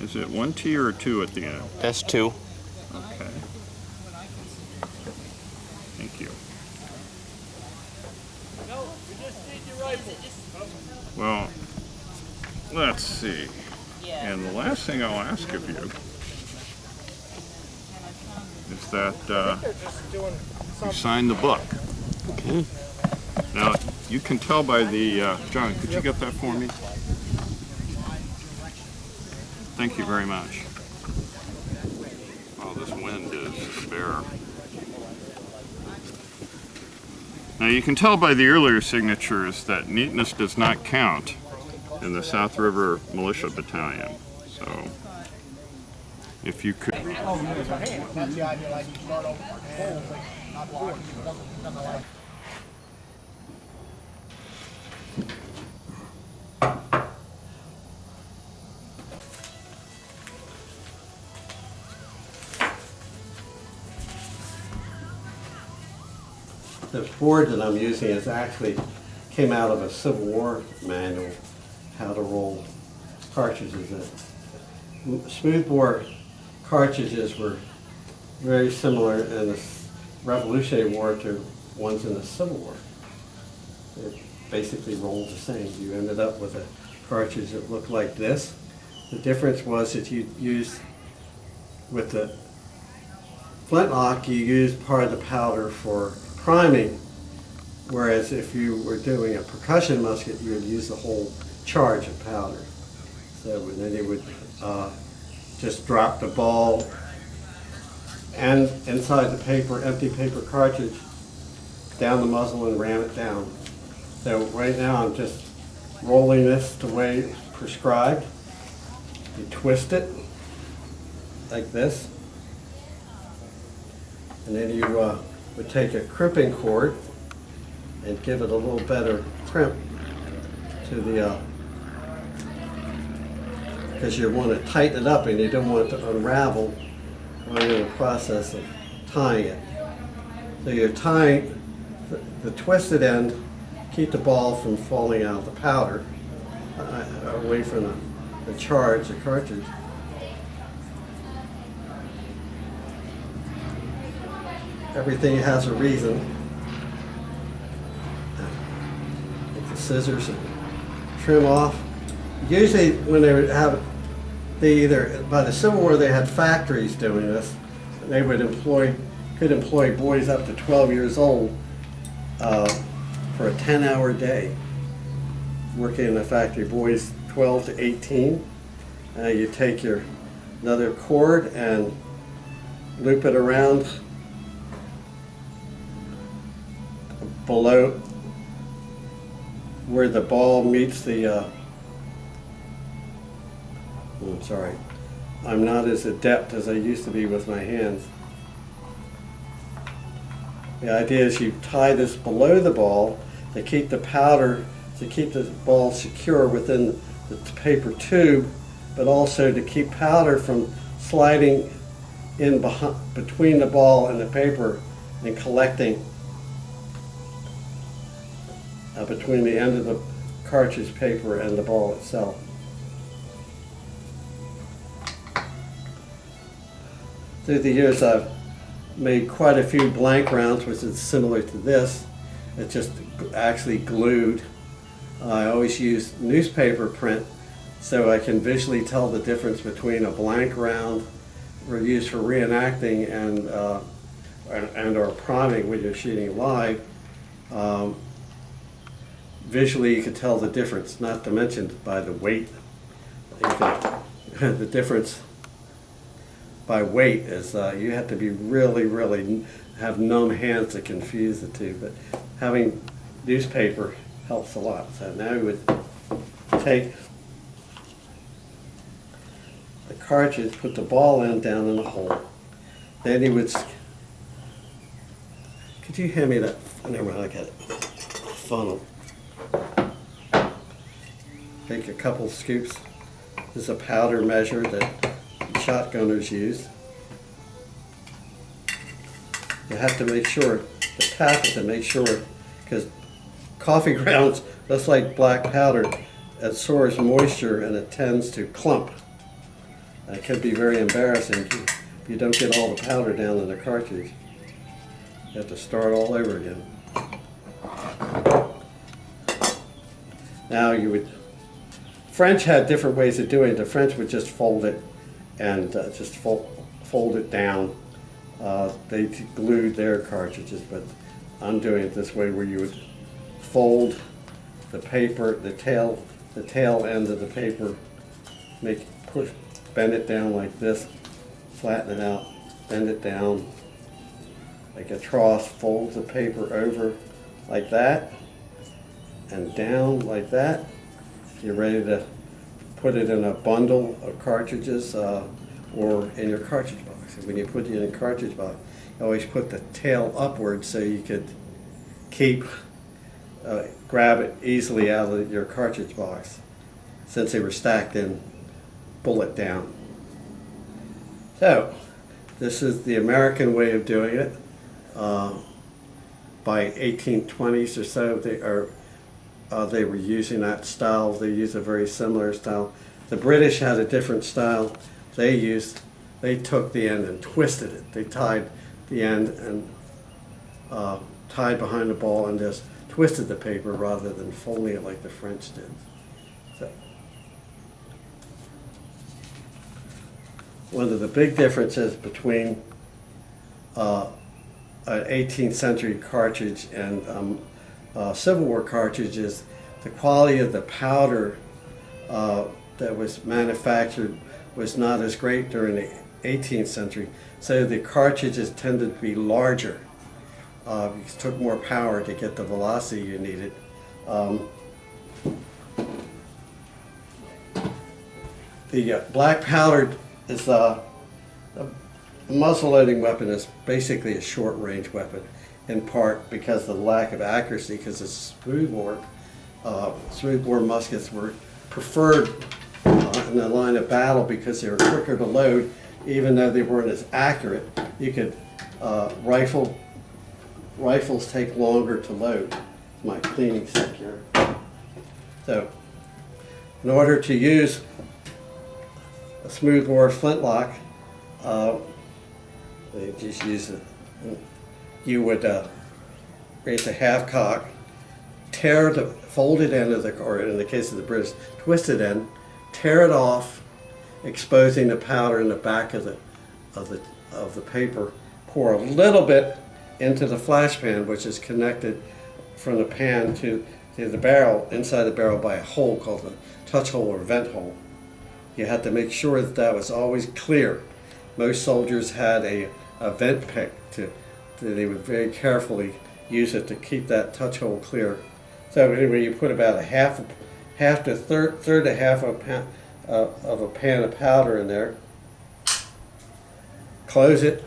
Is it 1T or 2 at the end? That's 2. Okay. Thank you. Well, let's see. And the last thing I'll ask of you is that you sign the book. Okay. Now, you can tell by the, John, could you get that for me? Thank you very much. Oh, this wind is a bear. Now, you can tell by the earlier signatures that neatness does not count in the South River Militia Battalion. So, if you could... That's the idea, like you start over and not walking, nothing like. The board that I'm using is actually came out of a Civil War manual, how to roll cartridges. Smoothbore cartridges were very similar in the Revolutionary War to ones in the Civil War. They basically rolled the same. You ended up with a cartridge that looked like this. The difference was that you used, with the flintlock, you used part of the powder for priming, whereas if you were doing a percussion musket, you would use the whole charge of powder. So then you would just drop the ball and inside the paper, empty paper cartridge, down the muzzle and ram it down. So right now I'm just rolling this the way it's prescribed. You twist it like this, and then you would take a crimping cord and give it a little better crimp to the, because you want to tighten it up and you don't want it to unravel while you're in the process of tying it. So you're tying the twisted end, keep the ball from falling out of the powder, away from the charge, the cartridge. Everything has a reason. Take the scissors and trim off. Usually when they would have, they either, by the Civil War they had factories doing this. They would could employ boys up to 12 years old for a 10-hour day working in a factory. Boys 12 to 18. You take another cord and loop it around below where the ball meets the, I'm sorry, I'm not as adept as I used to be with my hands. The idea is you tie this below the ball to keep the powder, to keep the ball secure within the paper tube, but also to keep powder from sliding in between the ball and the paper and collecting between the end of the cartridge paper and the ball itself. Through the years I've made quite a few blank rounds, which is similar to this. It's just actually glued. I always use newspaper print so I can visually tell the difference between a blank round used for reenacting and or priming when you're shooting live. Visually you can tell the difference, not to mention by the weight. The difference by weight is you have to be really have numb hands to confuse the two, but having newspaper helps a lot. So now we would take the cartridge, put the ball in down in the hole. Then you would, could you hand me that, never mind, I got it, funnel. Take a couple scoops. This is a powder measure that shotgunners use. You have to make sure, to tap it to make sure, because coffee grounds, just like black powder, absorbs moisture and it tends to clump. It can be very embarrassing if you don't get all the powder down in the cartridge. You have to start all over again. Now French had different ways of doing it. The French would just fold it and just fold it down. They glued their cartridges, but I'm doing it this way, where you would fold the paper, the tail end of the paper, bend it down like this, flatten it out, bend it down like a trough, fold the paper over like that, and down like that. You're ready to put it in a bundle of cartridges or in your cartridge box. And when you put it in a cartridge box, you always put the tail upward so you could grab it easily out of your cartridge box, since they were stacked in bullet down. So this is the American way of doing it. By 1820s or so, they were using that style. They used a very similar style. The British had a different style. They took the end and twisted it. They tied the end and tied behind the ball and just twisted the paper rather than folding it like the French did. So, one of the big differences between an 18th century cartridge and Civil War cartridge is the quality of the powder that was manufactured was not as great during the 18th century. So the cartridges tended to be larger. It took more power to get the velocity you needed. The black powder is a muzzle loading weapon is basically a short range weapon, in part because of the lack of accuracy, because it's smoothbore. Smoothbore muskets were preferred in the line of battle because they were quicker to load, even though they weren't as accurate. You could rifles take longer to load. My cleaning stick here. So, in order to use a smoothbore flintlock, they just use it. You would raise a half cock, tear the folded end of or in the case of the British, twisted end, tear it off, exposing the powder in the back of the paper. Pour a little bit into the flash pan, which is connected from the pan to the barrel, inside the barrel, by a hole called a touch hole or vent hole. You had to make sure that that was always clear. Most soldiers had a vent pick they would very carefully use it to keep that touch hole clear. So anyway, you put about a half to third to half of a pan of powder in there. Close it.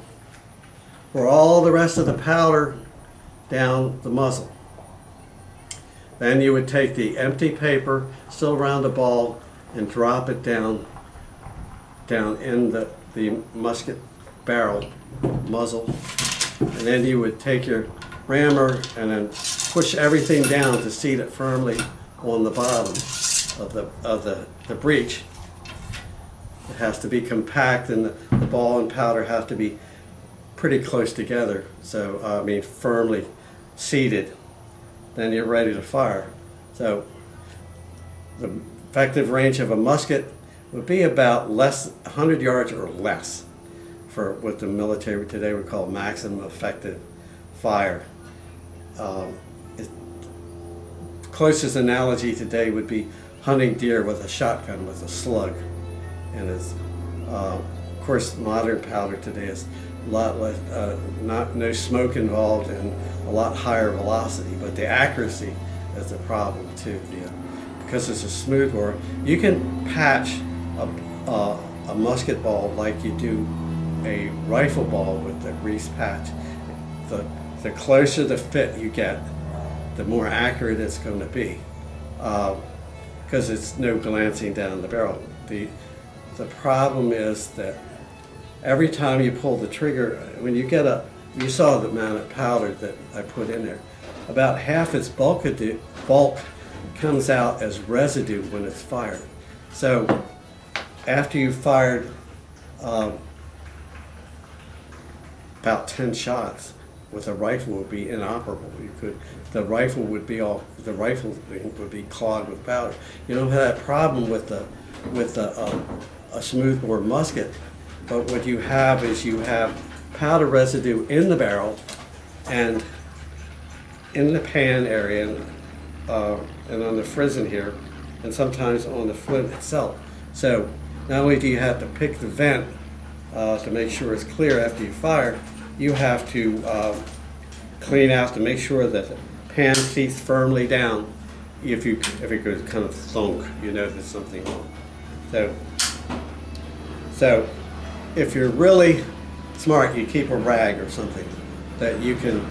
Pour all the rest of the powder down the muzzle. Then you would take the empty paper still around the ball and drop it down in the musket barrel muzzle. And then you would take your rammer and then push everything down to seat it firmly on the bottom of the breech. It has to be compact, and the ball and powder have to be pretty close together. So I mean firmly seated. Then you're ready to fire. So the effective range of a musket would be about 100 yards or less, for what the military today would call maximum effective fire. Closest analogy today would be hunting deer with a shotgun with a slug. And it's, of course, modern powder today is a lot less, no smoke involved and a lot higher velocity, but the accuracy is the problem too. Because it's a smoothbore, you can patch a musket ball like you do a rifle ball with a grease patch. The closer the fit you get, the more accurate it's going to be, because it's no glancing down the barrel. The problem is that every time you pull the trigger, when you saw the amount of powder that I put in there, about half its bulk comes out as residue when it's fired. So after you've fired about 10 shots with a rifle would be inoperable. The rifle would be clogged with powder. You don't have that problem with a smoothbore musket, but what you have is you have powder residue in the barrel and in the pan area and on the frizzen here, and sometimes on the flint itself. So not only do you have to pick the vent to make sure it's clear after you fire, you have to clean out to make sure that the pan seats firmly down. If it goes kind of thunk, you know there's something wrong. So if you're really smart, you keep a rag or something that you can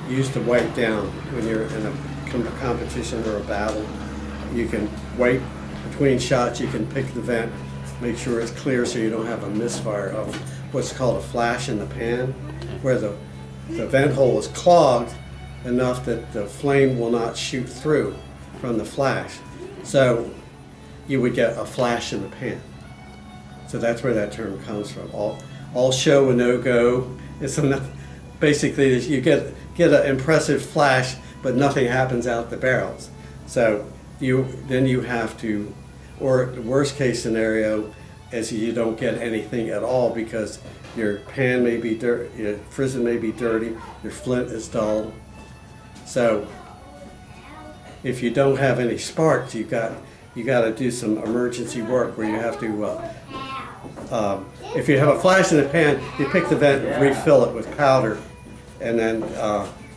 use to wipe down when you're in a competition or a battle. You can wipe between shots, you can pick the vent, make sure it's clear so you don't have a misfire of what's called a flash in the pan, where the vent hole is clogged enough that the flame will not shoot through from the flash. So you would get a flash in the pan. So that's where that term comes from. All show and no go. It's basically you get an impressive flash, but nothing happens out the barrels. So then you have to, or the worst case scenario is you don't get anything at all because your pan may be dirty, your frizzen may be dirty, your flint is dull. So if you don't have any sparks, you got to do some emergency work where you have to. If you have a flash in the pan, you pick the vent, refill it with powder, and then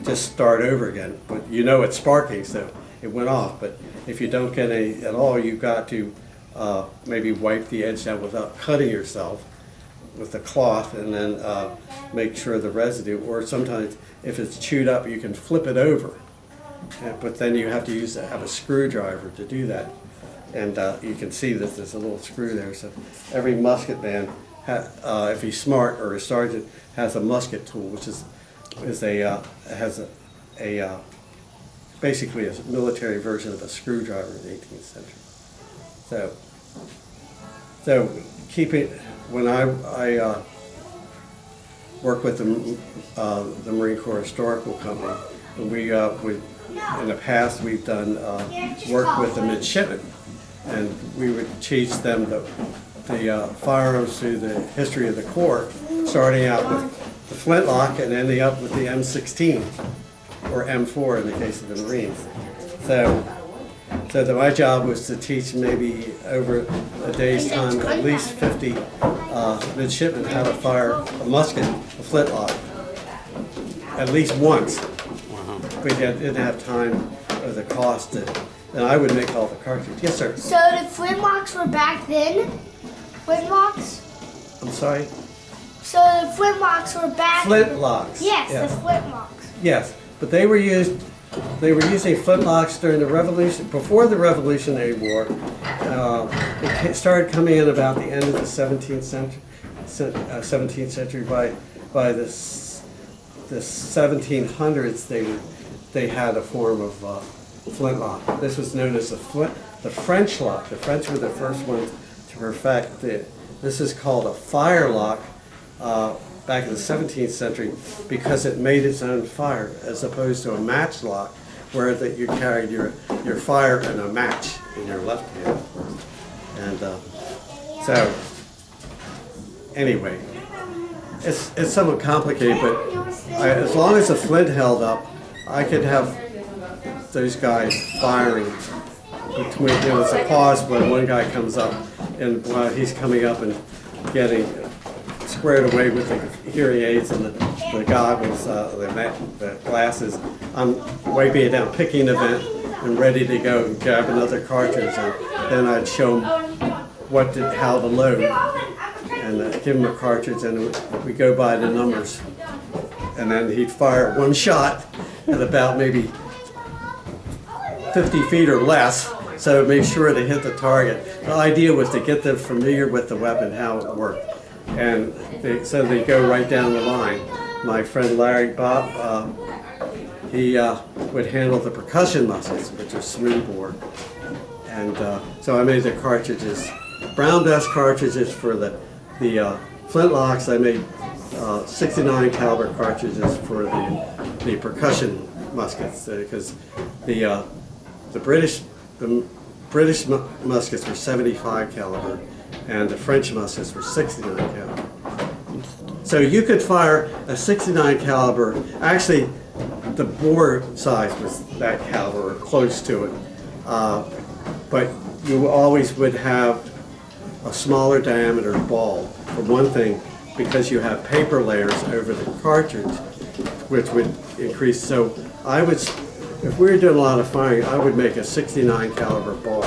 just start over again. But you know it's sparking, so it went off. But if you don't get any at all, you've got to maybe wipe the edge down without cutting yourself with a cloth, and then make sure the residue, or sometimes if it's chewed up, you can flip it over. But then you have to have a screwdriver to do that. And you can see that there's a little screw there. So every musket man, if he's smart, or a sergeant, has a musket tool, which has basically a military version of a screwdriver in the 18th century. So when I work with the Marine Corps Historical Company, we in the past we've done work with the midshipmen, and we would teach them the firearms through the history of the Corps, starting out with the flintlock and ending up with the M16 or M4 in the case of the Marines. So my job was to teach maybe over a day's time at least 50 midshipmen how to fire a musket, a flintlock, at least once. We didn't have time or the cost, and I would make all the cartridges. Yes, sir. So the flintlocks were back then? Flintlocks? I'm sorry? So the flintlocks were back... Flintlocks. Yes, the flintlocks. Yes, but they were using flintlocks during the Revolution, before the Revolutionary War. It started coming in about the end of the 17th century. By the 1700s, they had a form of flintlock. This was known as the French lock. The French were the first ones to perfect it. This is called a firelock back in the 17th century because it made its own fire, as opposed to a matchlock where you carried your fire and a match in your left hand. And so anyway, it's somewhat complicated, but as long as the flint held up, I could have those guys firing between. There was a pause when one guy comes up, and while he's coming up and getting squared away with the hearing aids and the goggles, the glasses, I'm wiping it down, picking the vent, and ready to go and grab another cartridge, and then I'd show him how to load, and give him a cartridge, and we go by the numbers, and then he'd fire one shot at about maybe 50 feet or less, so make sure to hit the target. The idea was to get them familiar with the weapon, how it worked. And so they go right down the line. My friend Larry Bob, he would handle the percussion muskets, which are smoothbore. And so I made the cartridges, brown dust cartridges for the The flintlocks, I made 69 caliber cartridges for the percussion muskets because the British muskets were 75 caliber and the French muskets were 69 caliber. So you could fire a 69 caliber. Actually, the bore size was that caliber or close to it, but you always would have a smaller diameter ball, for one thing, because you have paper layers over the cartridge, which would increase. So I would, if we were doing a lot of firing, I would make a 69 caliber ball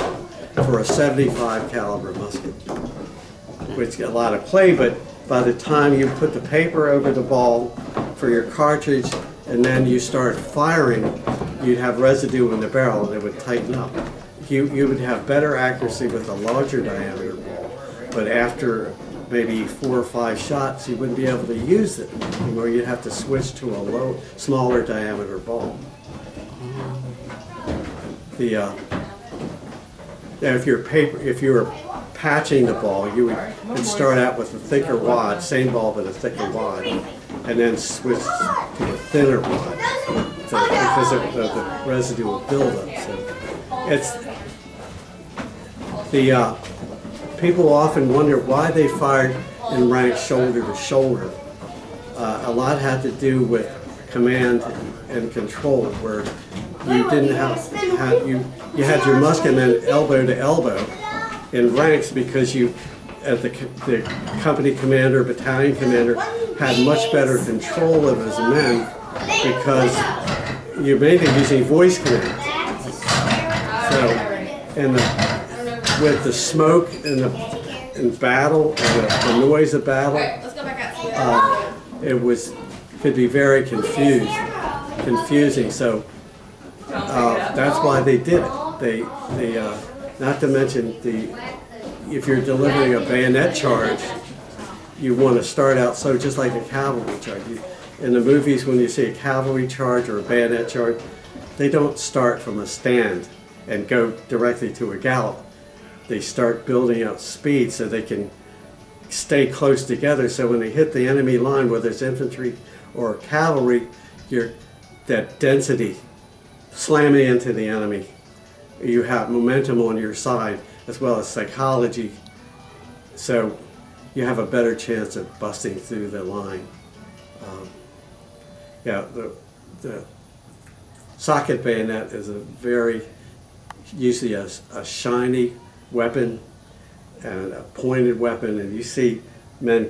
for a 75 caliber musket, which got a lot of play, but by the time you put the paper over the ball for your cartridge and then you start firing, you'd have residue in the barrel and it would tighten up. You would have better accuracy with a larger diameter ball, but after maybe 4 or 5 shots, you wouldn't be able to use it anymore. You'd have to switch to a smaller diameter ball. If you're patching the ball, you would start out with a thicker wad, same ball but a thicker wad, and then switch to a thinner wad because of the residual buildup. So it's people often wonder why they fired in rank shoulder to shoulder. A lot had to do with command and control, where you didn't have you had your musketmen elbow to elbow in ranks because you, as the company commander, battalion commander, had much better control of his men because you're mainly using voice commands. So, with the smoke and battle and the noise of battle, it could be very confusing. So that's why they did it. They not to mention if you're delivering a bayonet charge, you want to start out just like a cavalry charge. In the movies, when you see a cavalry charge or a bayonet charge, they don't start from a stand and go directly to a gallop. They start building up speed so they can stay close together. So when they hit the enemy line, whether it's infantry or cavalry, that density slamming into the enemy. You have momentum on your side as well as psychology. So you have a better chance of busting through the line. The socket bayonet is usually a shiny weapon and a pointed weapon, and you see a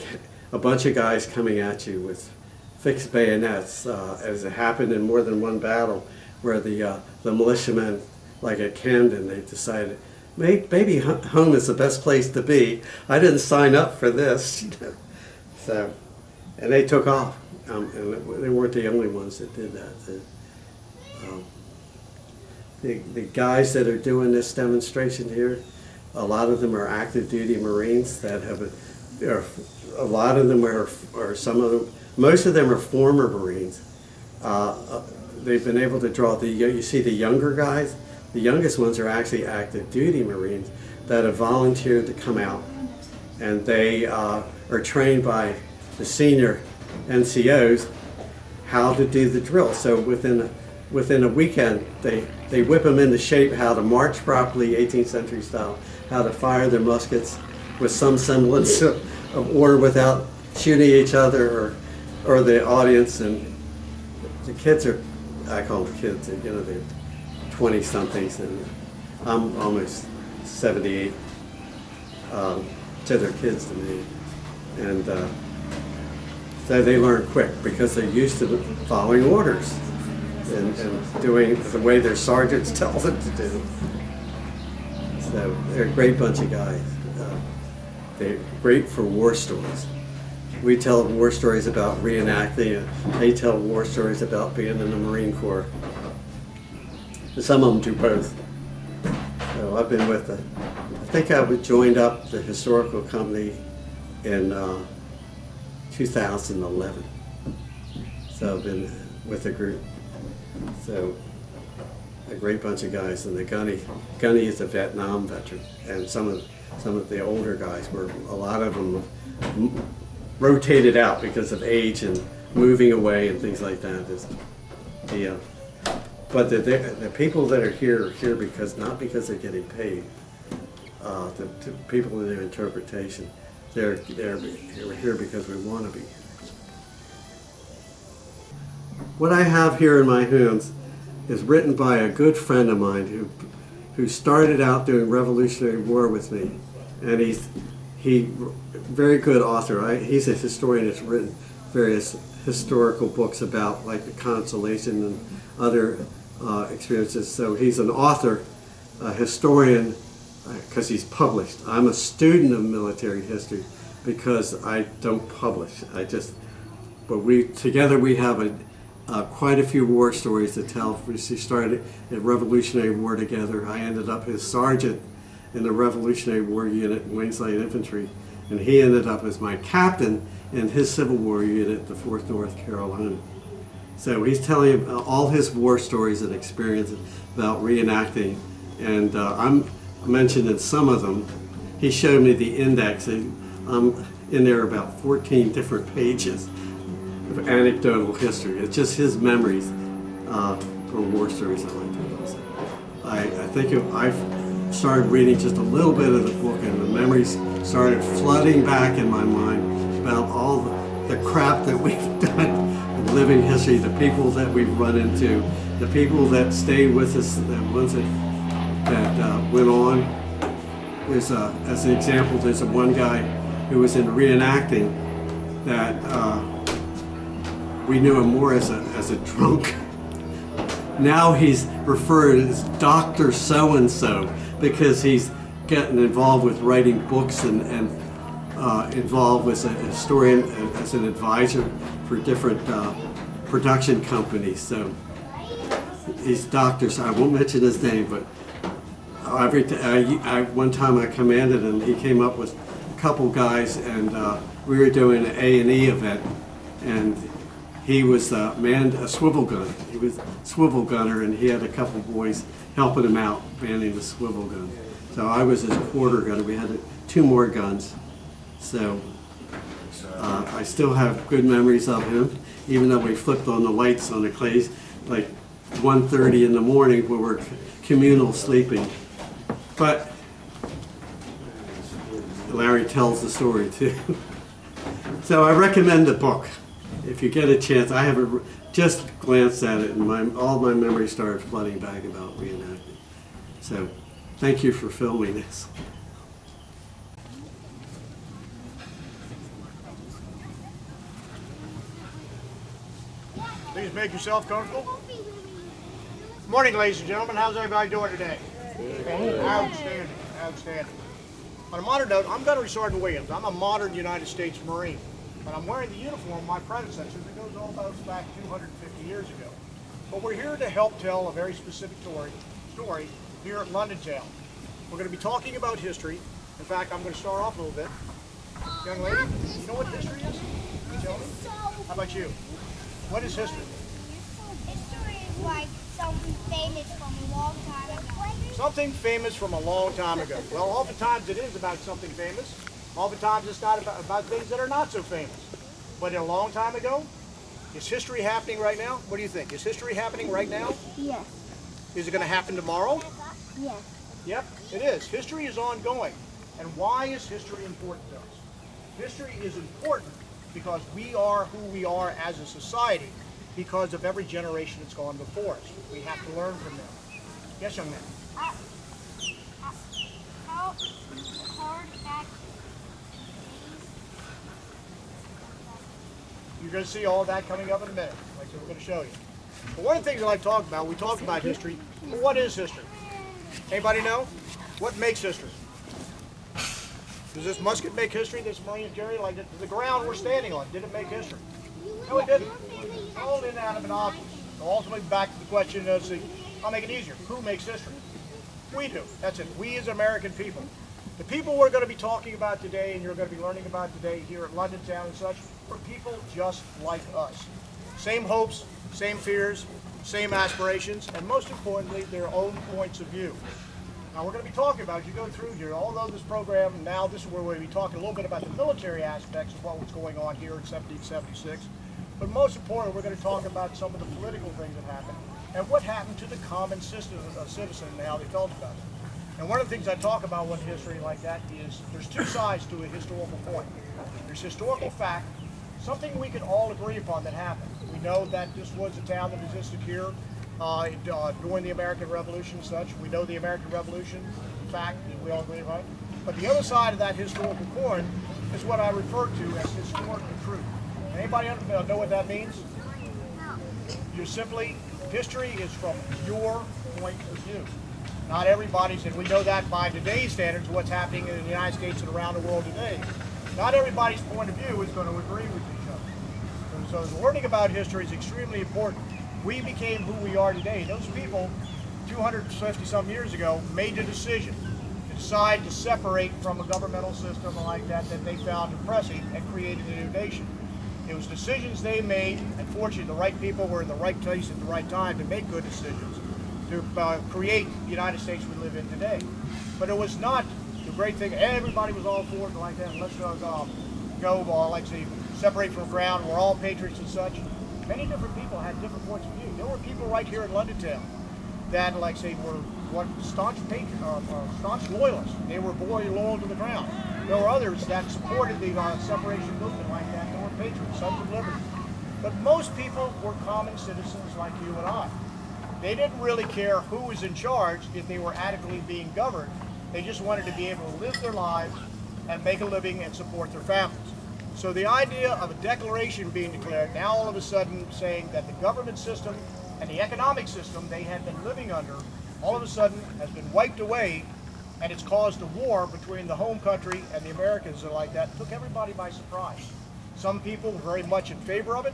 bunch of guys coming at you with fixed bayonets, as it happened in more than one battle, where the militiamen, like at Camden, they decided maybe home is the best place to be. I didn't sign up for this, so, and they took off, and they weren't the only ones that did that. The guys that are doing this demonstration here, a lot of them are active duty Marines that a lot of them or some of them, most of them are former Marines. They've been able to draw you see the younger guys, the youngest ones are actually active duty Marines that have volunteered to come out, and they are trained by the senior NCOs how to do the drill. So within a weekend, they whip them into shape how to march properly, 18th century style, how to fire their muskets with some semblance of order without shooting each other or the audience. And the kids I call them kids, they're 20-somethings, and I'm almost 78, so they're kids to me. And so they learn quick because they're used to following orders and doing the way their sergeants tell them to do. So they're a great bunch of guys. They're great for war stories. We tell war stories about reenacting, and they tell war stories about being in the Marine Corps. Some of them do both. So I've been with I think I joined up the historical company in 2011. So I've been with the group. So a great bunch of guys, and the Gunny is a Vietnam veteran, and some of some of the older guys were, a lot of them rotated out because of age and moving away and things like that. But the people that are here because, not because they're getting paid. The people in their interpretation, they're here because we want to be. What I have here in my hands is written by a good friend of mine who started out doing Revolutionary War with me, and he's very good author. He's a historian that's written various historical books about like the Constellation and other experiences. So he's an author, a historian, because he's published. I'm a student of military history because I don't publish. But we have quite a few war stories to tell. We started a Revolutionary War together. I ended up his sergeant in the Revolutionary War unit in Waynes Light Infantry, and he ended up as my captain in his Civil War unit, the 4th North Carolina. So he's telling all his war stories and experiences about reenacting, and I'm mentioned in some of them. He showed me the index, and in there about 14 different pages of anecdotal history. It's just his memories from war stories I like to tell. So I think if I started reading just a little bit of the book, and the memories started flooding back in my mind about all the crap that we've done in living history, the people that we've run into, the people that stayed with us, the ones that went on. There's as an example, there's one guy who was in reenacting that we knew him more as a drunk. Now he's referred as Dr. So-and-so because he's getting involved with writing books and involved as a historian, as an advisor for different production companies. So he's Dr. So I won't mention his name, but one time I commanded him, he came up with a couple guys, and we were doing an A&E event, and he was manned a swivel gun. He was a swivel gunner, and he had a couple boys helping him out manning the swivel gun. So I was his quarter gunner. We had 2 more guns. So I still have good memories of him, even though we flipped on the lights on the clays like 1:30 in the morning when we're communal sleeping. But Larry tells the story too. So I recommend the book. If you get a chance, I have just glanced at it, and all my memories started flooding back about reenacting. So thank you for filming this. Please make yourself comfortable. Morning, ladies and gentlemen. How's everybody doing today? Outstanding, outstanding. On a modern note, I'm Gunnery Sergeant Williams. I'm a modern United States Marine, but I'm wearing the uniform of my predecessor that goes all the way back 250 years ago. But we're here to help tell a very specific story here at London Town. We're going to be talking about history. In fact, I'm going to start off a little bit. Young lady, you know what history is? Can you tell me? How about you? What is history? History is like something famous from a long time ago. Something famous from a long time ago. Well, oftentimes it is about something famous. Oftentimes it's not about things that are not so famous. But a long time ago, is history happening right now? What do you think? Is history happening right now? Yes. Is it going to happen tomorrow? Yes. Yep, it is. History is ongoing. And why is history important to us? History is important because we are who we are as a society because of every generation that's gone before us. We have to learn from them. Yes, young man? How hard that You're going to see all of that coming up in a minute, like we're going to show you. But one of the things I like to talk about, we talk about history, but what is history? Anybody know? What makes history? Does this musket make history, this Marine carry? Like the ground we're standing on, did it make history? No, it didn't. All inanimate objects. So ultimately, back to the question of, I'll make it easier. Who makes history? We do. That's it. We as American people. The people we're going to be talking about today, and you're going to be learning about today here at London Town and such, are people just like us. Same hopes, same fears, same aspirations, and most importantly, their own points of view. Now we're going to be talking about, as you go through here, although this program, now this is where we're going to be talking a little bit about the military aspects of what was going on here in 1776. But most importantly, we're going to talk about some of the political things that happened and what happened to the common citizen and how they felt about it. And one of the things I talk about with history like that is there's two sides to a historical point. There's historical fact, something we can all agree upon that happened. We know that this was a town that existed here during the American Revolution and such. We know the American Revolution, fact, we all agree about it. But the other side of that historical coin is what I refer to as historical truth. Anybody know what that means? You're simply, history is from your point of view. Not everybody's, and we know that by today's standards, what's happening in the United States and around the world today. Not everybody's point of view is going to agree with each other. So learning about history is extremely important. We became who we are today. Those people, 250 some years ago, made the decision to decide to separate from a governmental system like that they found oppressive and created a new nation. It was decisions they made, and fortunately the right people were in the right place at the right time to make good decisions to create the United States we live in today. But it was not the great thing, everybody was all for it like that, let's like say, separate from the ground, we're all patriots and such. Many different people had different points of view. There were people right here in London town that, like say, were staunch loyalists. They were loyal to the crown. There were others that supported the separation movement like that. They were patriots, sons of liberty. But most people were common citizens like you and I. They didn't really care who was in charge if they were adequately being governed. They just wanted to be able to live their lives and make a living and support their families. So the idea of a declaration being declared, now all of a sudden saying that the government system and the economic system they had been living under, all of a sudden has been wiped away, and it's caused a war between the home country and the Americans and like that, took everybody by surprise. Some people were very much in favor of it,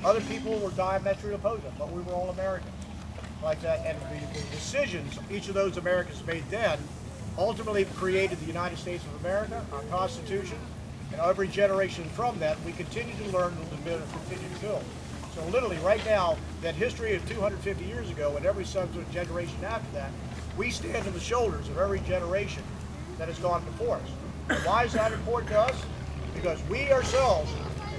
other people were diametrically opposed to it, but we were all Americans like that, and the decisions each of those Americans made then ultimately created the United States of America, our Constitution, and every generation from that, we continue to learn and continue to build. So literally right now, that history of 250 years ago and every subsequent generation after that, we stand on the shoulders of every generation that has gone before us. And why is that important to us? Because we ourselves,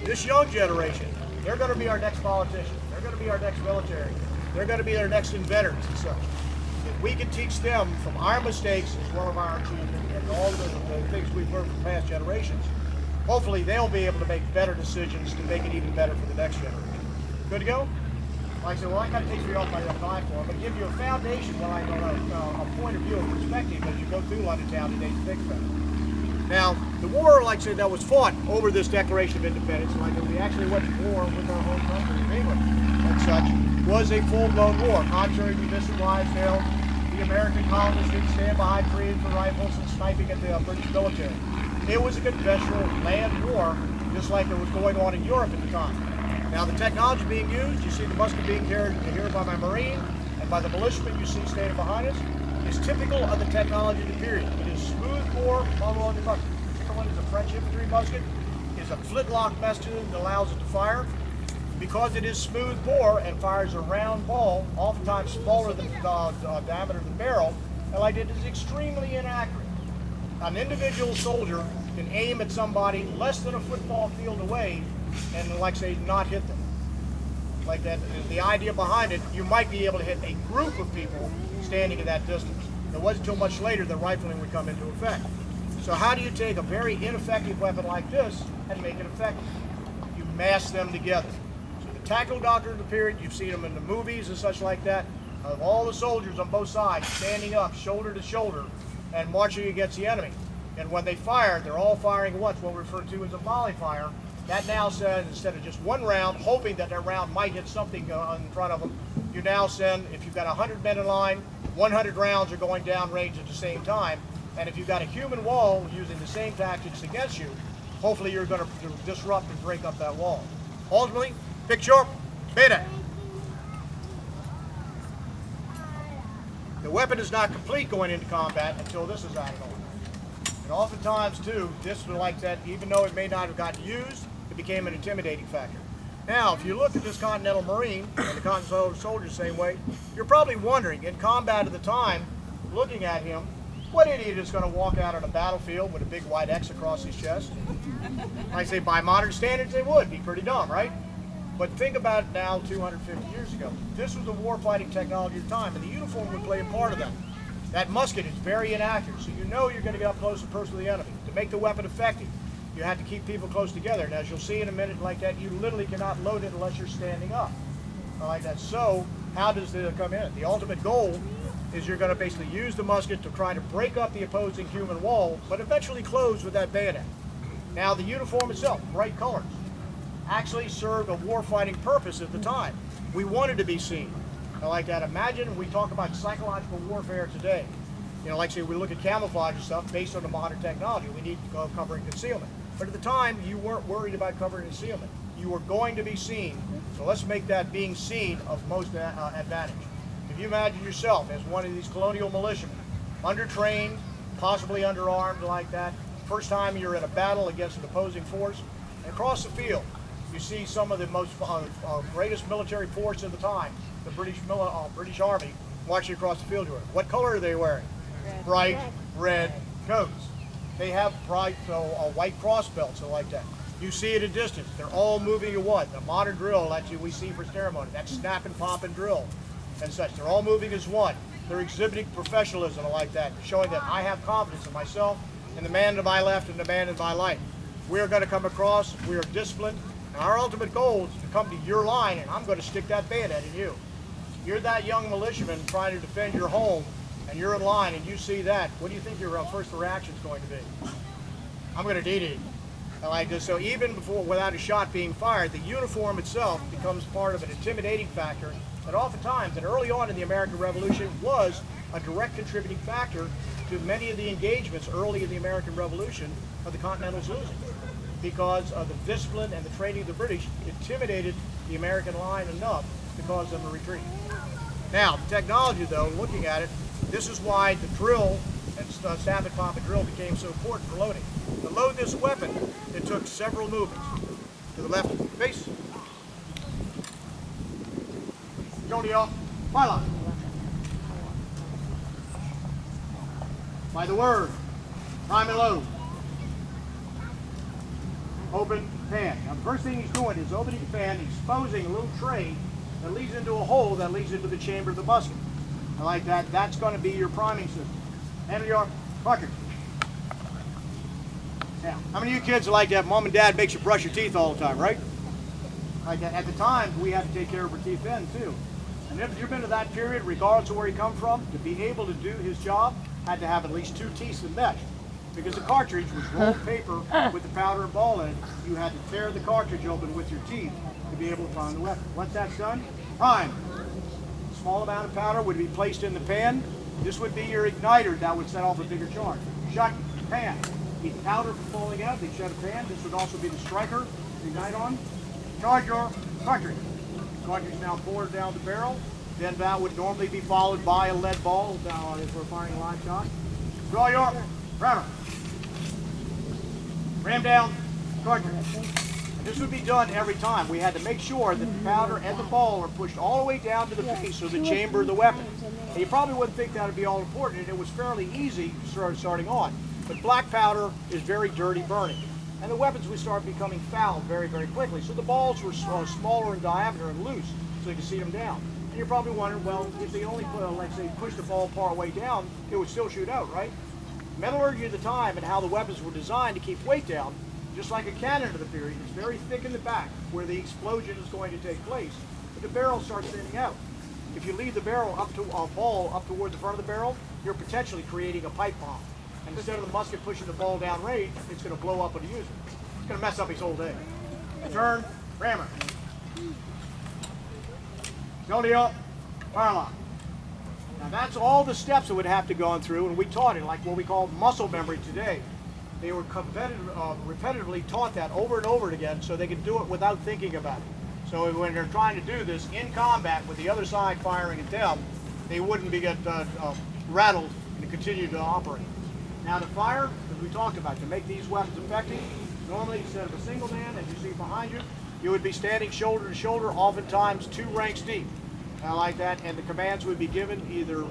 this young generation, they're going to be our next politicians, they're going to be our next military, they're going to be our next inventors and such. If we can teach them from our mistakes as well as our achievements and all the things we've learned from past generations, hopefully they'll be able to make better decisions to make it even better for the next generation. Good to go? Like I said, well, that kind of takes me off my platform, but give you a foundation, a point of view, a perspective as you go through London town today to think about it. Now, the war, like I said, that was fought over this Declaration of Independence, like we actually went to war with our home country of England and such, was a full-blown war. Contrary to Mr. Lysdale, the American colonists didn't stand behind trees with rifles and sniping at the British military. It was a conventional land war, just like it was going on in Europe at the time. Now the technology being used, you see the musket being carried here by my Marine and by the militiamen you see standing behind us, is typical of the technology of the period. It is smooth bore muzzle-loading musket. The one is a French infantry musket, is a flintlock musket that allows it to fire. Because it is smooth bore and fires a round ball, oftentimes smaller than the diameter of the barrel, and like it is extremely inaccurate. An individual soldier can aim at somebody less than a football field away and, like say, not hit them. Like that, the idea behind it, you might be able to hit a group of people standing at that distance. It wasn't until much later that rifling would come into effect. So how do you take a very ineffective weapon like this and make it effective? You mass them together. Tactical doctrine of the period, you've seen them in the movies and such like that, of all the soldiers on both sides standing up shoulder to shoulder and marching against the enemy. And when they fire, they're all firing at once, what we refer to as a volley fire. That now says, instead of just one round, hoping that that round might hit something in front of them, you now send, if you've got 100 men in line, 100 rounds are going down range at the same time. And if you've got a human wall using the same tactics against you, hopefully you're going to disrupt and break up that wall. Ultimately, picture, beta. The weapon is not complete going into combat until this is added on. And oftentimes, too, this was like that, even though it may not have gotten used, it became an intimidating factor. Now, if you look at this Continental Marine and the Continental Soldier the same way, you're probably wondering, in combat at the time, looking at him, What idiot is going to walk out on a battlefield with a big white X across his chest? I say by modern standards they would be pretty dumb, right? But think about it now 250 years ago. This was the war-fighting technology of the time, and the uniform would play a part of that. That musket is very inaccurate, so you know you're going to get up close and personal with the enemy. To make the weapon effective, you have to keep people close together. And as you'll see in a minute like that, you literally cannot load it unless you're standing up. Like that. So how does it come in? The ultimate goal is you're going to basically use the musket to try to break up the opposing human wall, but eventually close with that bayonet. Now the uniform itself, bright colors, actually served a war-fighting purpose at the time. We wanted to be seen. Like that. Imagine we talk about psychological warfare today. You know, like say we look at camouflage and stuff based on the modern technology. We need to go cover and concealment. But at the time, you weren't worried about cover and concealment. You were going to be seen. So let's make that being seen of most advantage. If you imagine yourself as one of these colonial militiamen, undertrained, possibly underarmed like that, first time you're in a battle against an opposing force, and across the field, you see some of the most greatest military force of the time, the British Army, marching across the field. What color are they wearing? Red. Bright red coats. They have bright white cross belts like that. You see at a distance, they're all moving at what? The modern drill that we see for ceremony, that snap and pop and drill and such. They're all moving as one. They're exhibiting professionalism like that, showing that I have confidence in myself and the man to my left and the man in my right. We are going to come across, we are disciplined, and our ultimate goal is to come to your line and I'm going to stick that bayonet in you. You're that young militiaman trying to defend your home and you're in line and you see that. What do you think your first reaction is going to be? I'm going to DD. Like this. So even before, without a shot being fired, the uniform itself becomes part of an intimidating factor that oftentimes, and early on in the American Revolution, was a direct contributing factor to many of the engagements early in the American Revolution of the Continentals losing. Because of the discipline and the training of the British intimidated the American line enough to cause them to retreat. Now, the technology though, looking at it, this is why the drill and snap and pop and drill became so important for loading. To load this weapon, it took several movements. To the left, face. Jody off, fire. By the word, prime and load. Open pan. Now the first thing he's doing is opening the pan, exposing a little tray that leads into a hole that leads into the chamber of the musket. I like that. That's going to be your priming system. Handle your bucket. Now, how many of you kids are like that? Mom and dad makes you brush your teeth all the time, right? Like that. At the time, we had to take care of our teeth then too. And if you've been to that period, regardless of where you come from, to be able to do his job, had to have at least 2 teeth in mesh. Because the cartridge was rolled paper with the powder and ball in it. You had to tear the cartridge open with your teeth to be able to prime the weapon. Once that's done, prime. A small amount of powder would be placed in the pan. This would be your igniter that would set off a bigger charge. Shut pan. Keep the powder from falling out. They shut a pan. This would also be the striker to ignite on. Charge your cartridge. Cartridge now poured down the barrel. Then that would normally be followed by a lead ball if we're firing a live shot. Draw your rammer. Ram down cartridge. This would be done every time. We had to make sure that the powder and the ball are pushed all the way down to the base of the chamber of the weapon. And you probably wouldn't think that would be all important, and it was fairly easy starting on. But black powder is very dirty burning. And the weapons would start becoming foul very, very quickly. So the balls were smaller in diameter and loose, so you could see them down. And you're probably wondering, well, if they only, let's say, push the ball part way down, it would still shoot out, right? Metallurgy of the time and how the weapons were designed to keep weight down, just like a cannon of the period, is very thick in the back where the explosion is going to take place. But the barrel starts thinning out. If you leave the barrel up to a ball up toward the front of the barrel, you're potentially creating a pipe bomb. And instead of the musket pushing the ball down range, it's going to blow up on the user. It's going to mess up his whole day. Turn, rammer. Jody up, fire lock. Now that's all the steps that would have to go through, and we taught it like what we call muscle memory today. They were repetitively taught that over and over again so they could do it without thinking about it. So when they're trying to do this in combat with the other side firing at them, they wouldn't get rattled and continue to operate. Now to fire, as we talked about, to make these weapons effective, normally instead of a single man, as you see behind you, you would be standing shoulder to shoulder, oftentimes 2 ranks deep. I like that, and the commands would be given either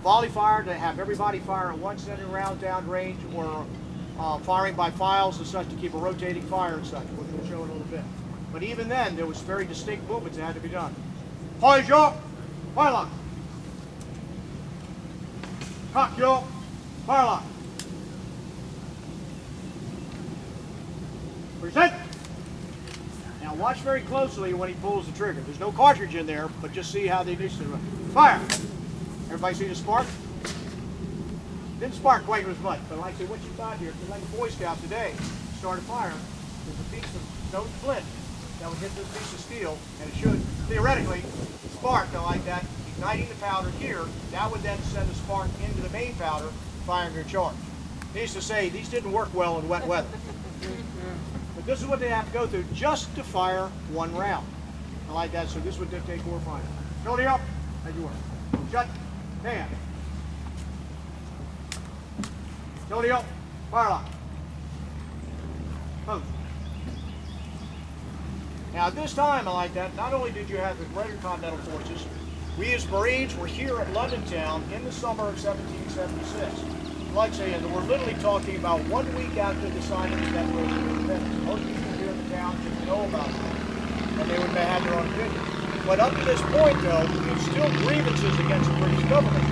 volley fire to have everybody fire at once, sending rounds down range, or firing by files and such to keep a rotating fire and such, which we'll show in a little bit. But even then, there was very distinct movements that had to be done. Poise your fire lock. Cock your fire lock. Present. Now watch very closely when he pulls the trigger. There's no cartridge in there, but just see how they initially fire. Everybody see the spark? Didn't spark quite as much, but like I say, what you got here, if you're like a Boy Scout today, start a fire, there's a piece of stone flint that would hit this piece of steel, and it should theoretically spark like that, igniting the powder here. That would then send a spark into the main powder, firing your charge. Needless to say, these didn't work well in wet weather. But this is what they have to go through just to fire one round. I like that, so this would dictate core fire. Shoulder up, as you work. Shut, hand. Shoulder up, fire lock. Pose. Now at this time, I like that, not only did you have the Greater Continental Forces, we as Marines were here at London Town in the summer of 1776. Like saying, we're literally talking about 1 week after the signing of the Declaration of Independence. Most people here in the town didn't know about it, and they would have their own opinion. But up to this point, though, there's still grievances against the British government.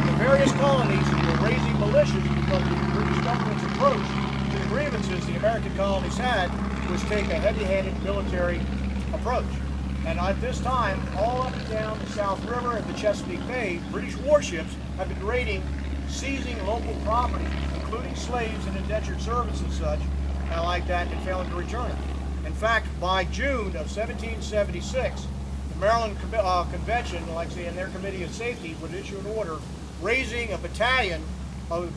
The various colonies were raising militias because the British government's approach to the grievances the American colonies had was take a heavy-handed military approach. And at this time, all up and down the South River and the Chesapeake Bay, British warships have been raiding, seizing local property, including slaves and indentured servants and such, and like that, and failing to return it. In fact, by June of 1776, the Maryland Convention, like I say, in their Committee of Safety, would issue an order raising a battalion,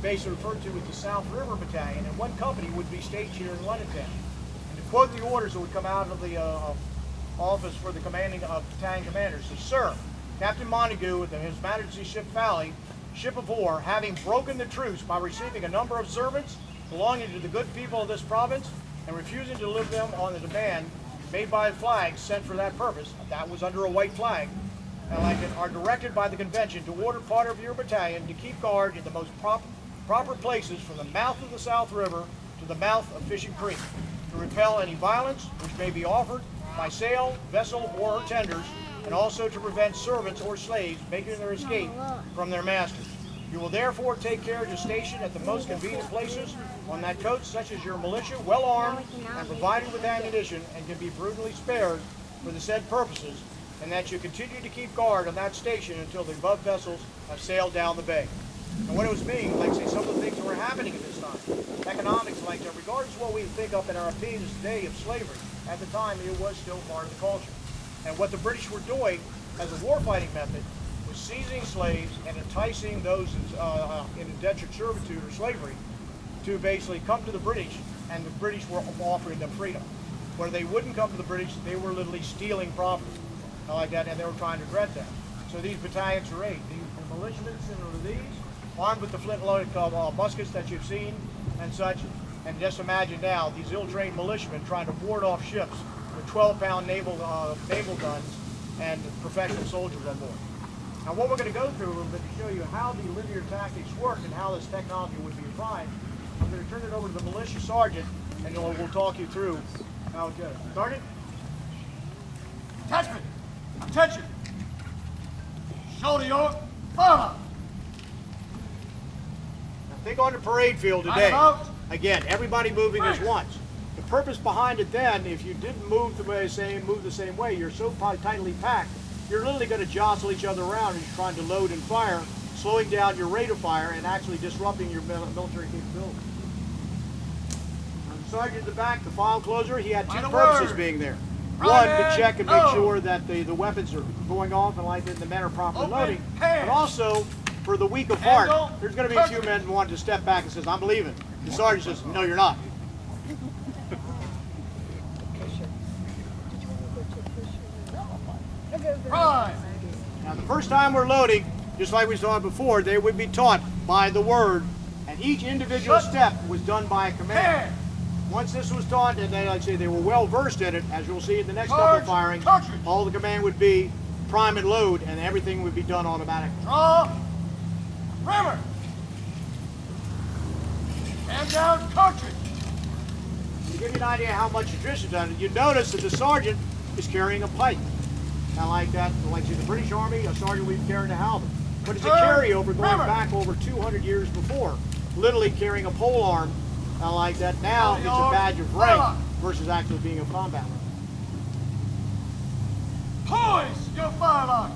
basically referred to as the South River Battalion, and one company would be staged here in London Town. And to quote the orders that would come out of the office for the commanding battalion commander, says, "Sir, Captain Montague with His Majesty's ship Valley, ship of war, having broken the truce by receiving a number of servants belonging to the good people of this province and refusing to deliver them on the demand made by flags sent for that purpose," that was under a white flag, and like it, "are directed by the convention to order part of your battalion to keep guard in the most proper places from the mouth of the South River to the mouth of Fishing Creek, to repel any violence which may be offered by sail, vessel, or her tenders, and also to prevent servants or slaves making their escape from their masters. You will therefore take care to station at the most convenient places on that coast, such as your militia, well armed and provided with ammunition, and can be brutally spared for the said purposes, and that you continue to keep guard on that station until the above vessels have sailed down the bay." And what it was meaning, like say, some of the things that were happening at this time, economics like that, regardless of what we think up in our opinions today of slavery, at the time it was still part of the culture. And what the British were doing as a warfighting method was seizing slaves and enticing those in indentured servitude or slavery to basically come to the British, and the British were offering them freedom. Where they wouldn't come to the British, they were literally stealing property like that, and they were trying to dread that. So these battalions were eight. These were militiamen similar to these, armed with the flint-loaded muskets that you've seen and such. And just imagine now these ill-trained militiamen trying to ward off ships with 12-pound naval guns and professional soldiers on board. Now what we're going to go through a little bit to show you how the linear tactics work and how this technology would be applied, I'm going to turn it over to the militia sergeant, and we'll talk you through how it goes. Sergeant? Attachment! Attention! Shoulder your fire! Now think on the parade field today. Again, everybody moving as once. The purpose behind it then, if you didn't move the same way, you're so tightly packed, you're literally going to jostle each other around as you're trying to load and fire, slowing down your rate of fire and actually disrupting your military capability. The sergeant in the back, the file closer, he had two purposes being there. One, to check and make sure that the weapons are going off and like the men are properly loading, but also for the weak of heart, there's going to be a few men who want to step back and says, "I'm leaving." The sergeant says, "No, you're not." Now the first time we're loading, just like we saw before, they would be taught by the word, and each individual step was done by a command. Once this was taught, and then I'd say they were well versed in it, as you'll see in the next couple of firings, all the command would be prime and load, and everything would be done automatically. Primer. Hand down cartridge. To give you an idea how much nutrition's on it, you notice that the sergeant is carrying a pipe. Now like that, like in the British Army, a sergeant would be carrying a halberd. But it's a carryover going back over 200 years before. Literally carrying a pole arm. Now like that, now it's a badge of rank versus actually being a combat rank. Poise your firelock.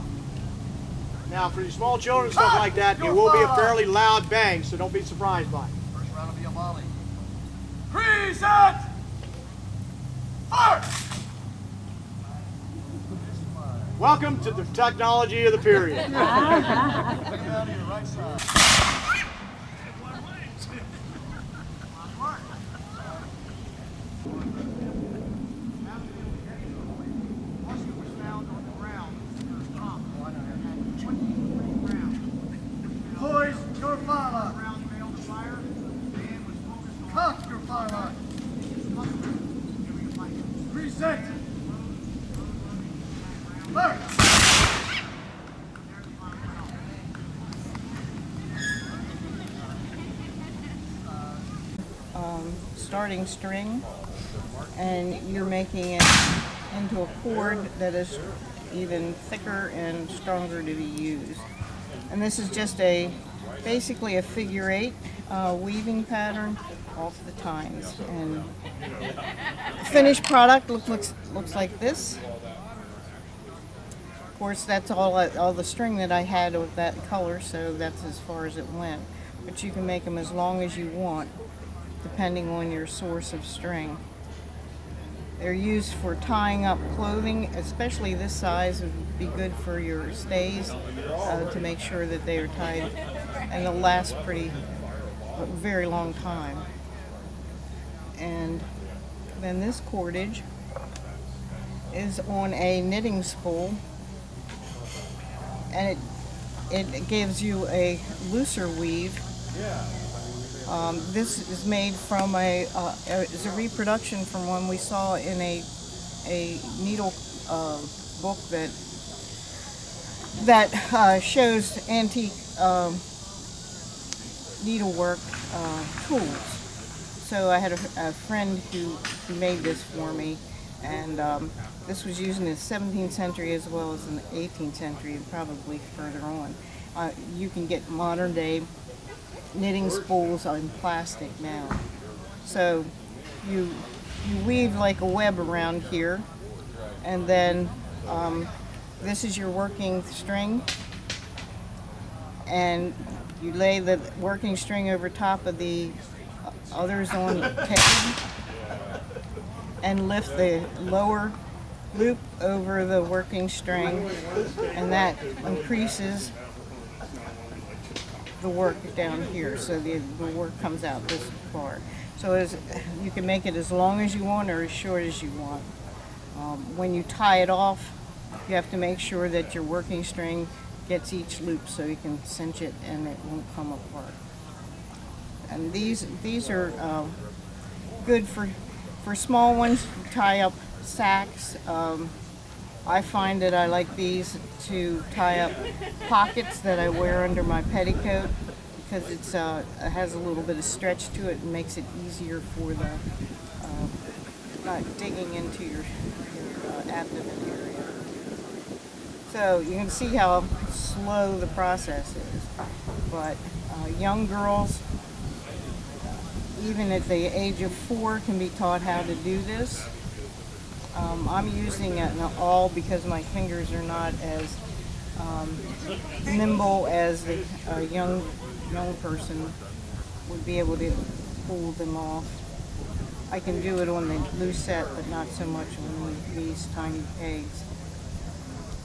Now for these small children and stuff like that, it will be a fairly loud bang, so don't be surprised by it. First round will be a volley. Preset! Fire! Welcome to the technology of the period. Look down to your right side. Poise your firelock. Cock your firelock. Reset. Fire. Starting string, and you're making it into a cord that is even thicker and stronger to be used. And this is just basically a figure 8 weaving pattern off the tines. And the finished product looks like this. Of course, that's all the string that I had with that color, so that's as far as it went. But you can make them as long as you want, depending on your source of string. They're used for tying up clothing, especially this size would be good for your stays to make sure that they are tied and they'll last a very long time. And then this cordage is on a knitting spool, and it gives you a looser weave. This is made from is a reproduction from one we saw in a needle book that shows antique needlework tools. So I had a friend who made this for me, and this was used in the 17th century as well as in the 18th century and probably further on. You can get modern day knitting spools in plastic now. So you weave like a web around here, and then this is your working string, and you lay the working string over top of the others on the table and lift the lower loop over the working string, and that increases the work down here, so the work comes out this far. So you can make it as long as you want or as short as you want. When you tie it off, you have to make sure that your working string gets each loop so you can cinch it and it won't come apart. And these are good for small ones. Tie up sacks. I find that I like these to tie up pockets that I wear under my petticoat, because it has a little bit of stretch to it and makes it easier for the not digging into your abdomen area. So you can see how slow the process is. But young girls, even at the age of 4, can be taught how to do this. I'm using an awl because my fingers are not as nimble as a young person would be able to pull them off. I can do it on the lucette, but not so much on these tiny pegs.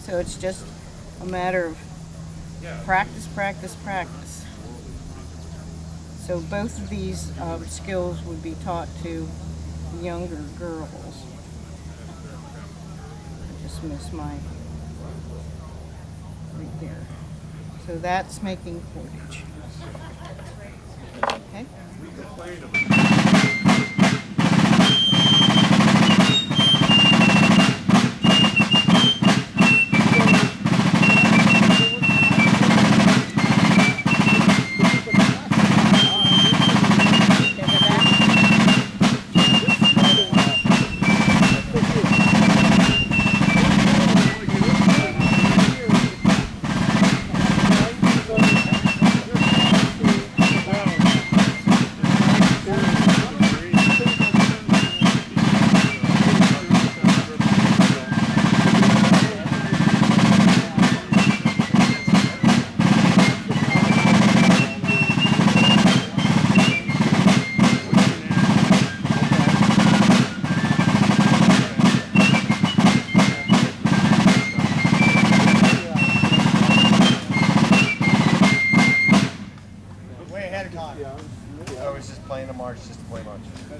So it's just a matter of practice, practice, practice. So both of these skills would be taught to younger girls. Just missed my right there. So that's making cordage. Okay.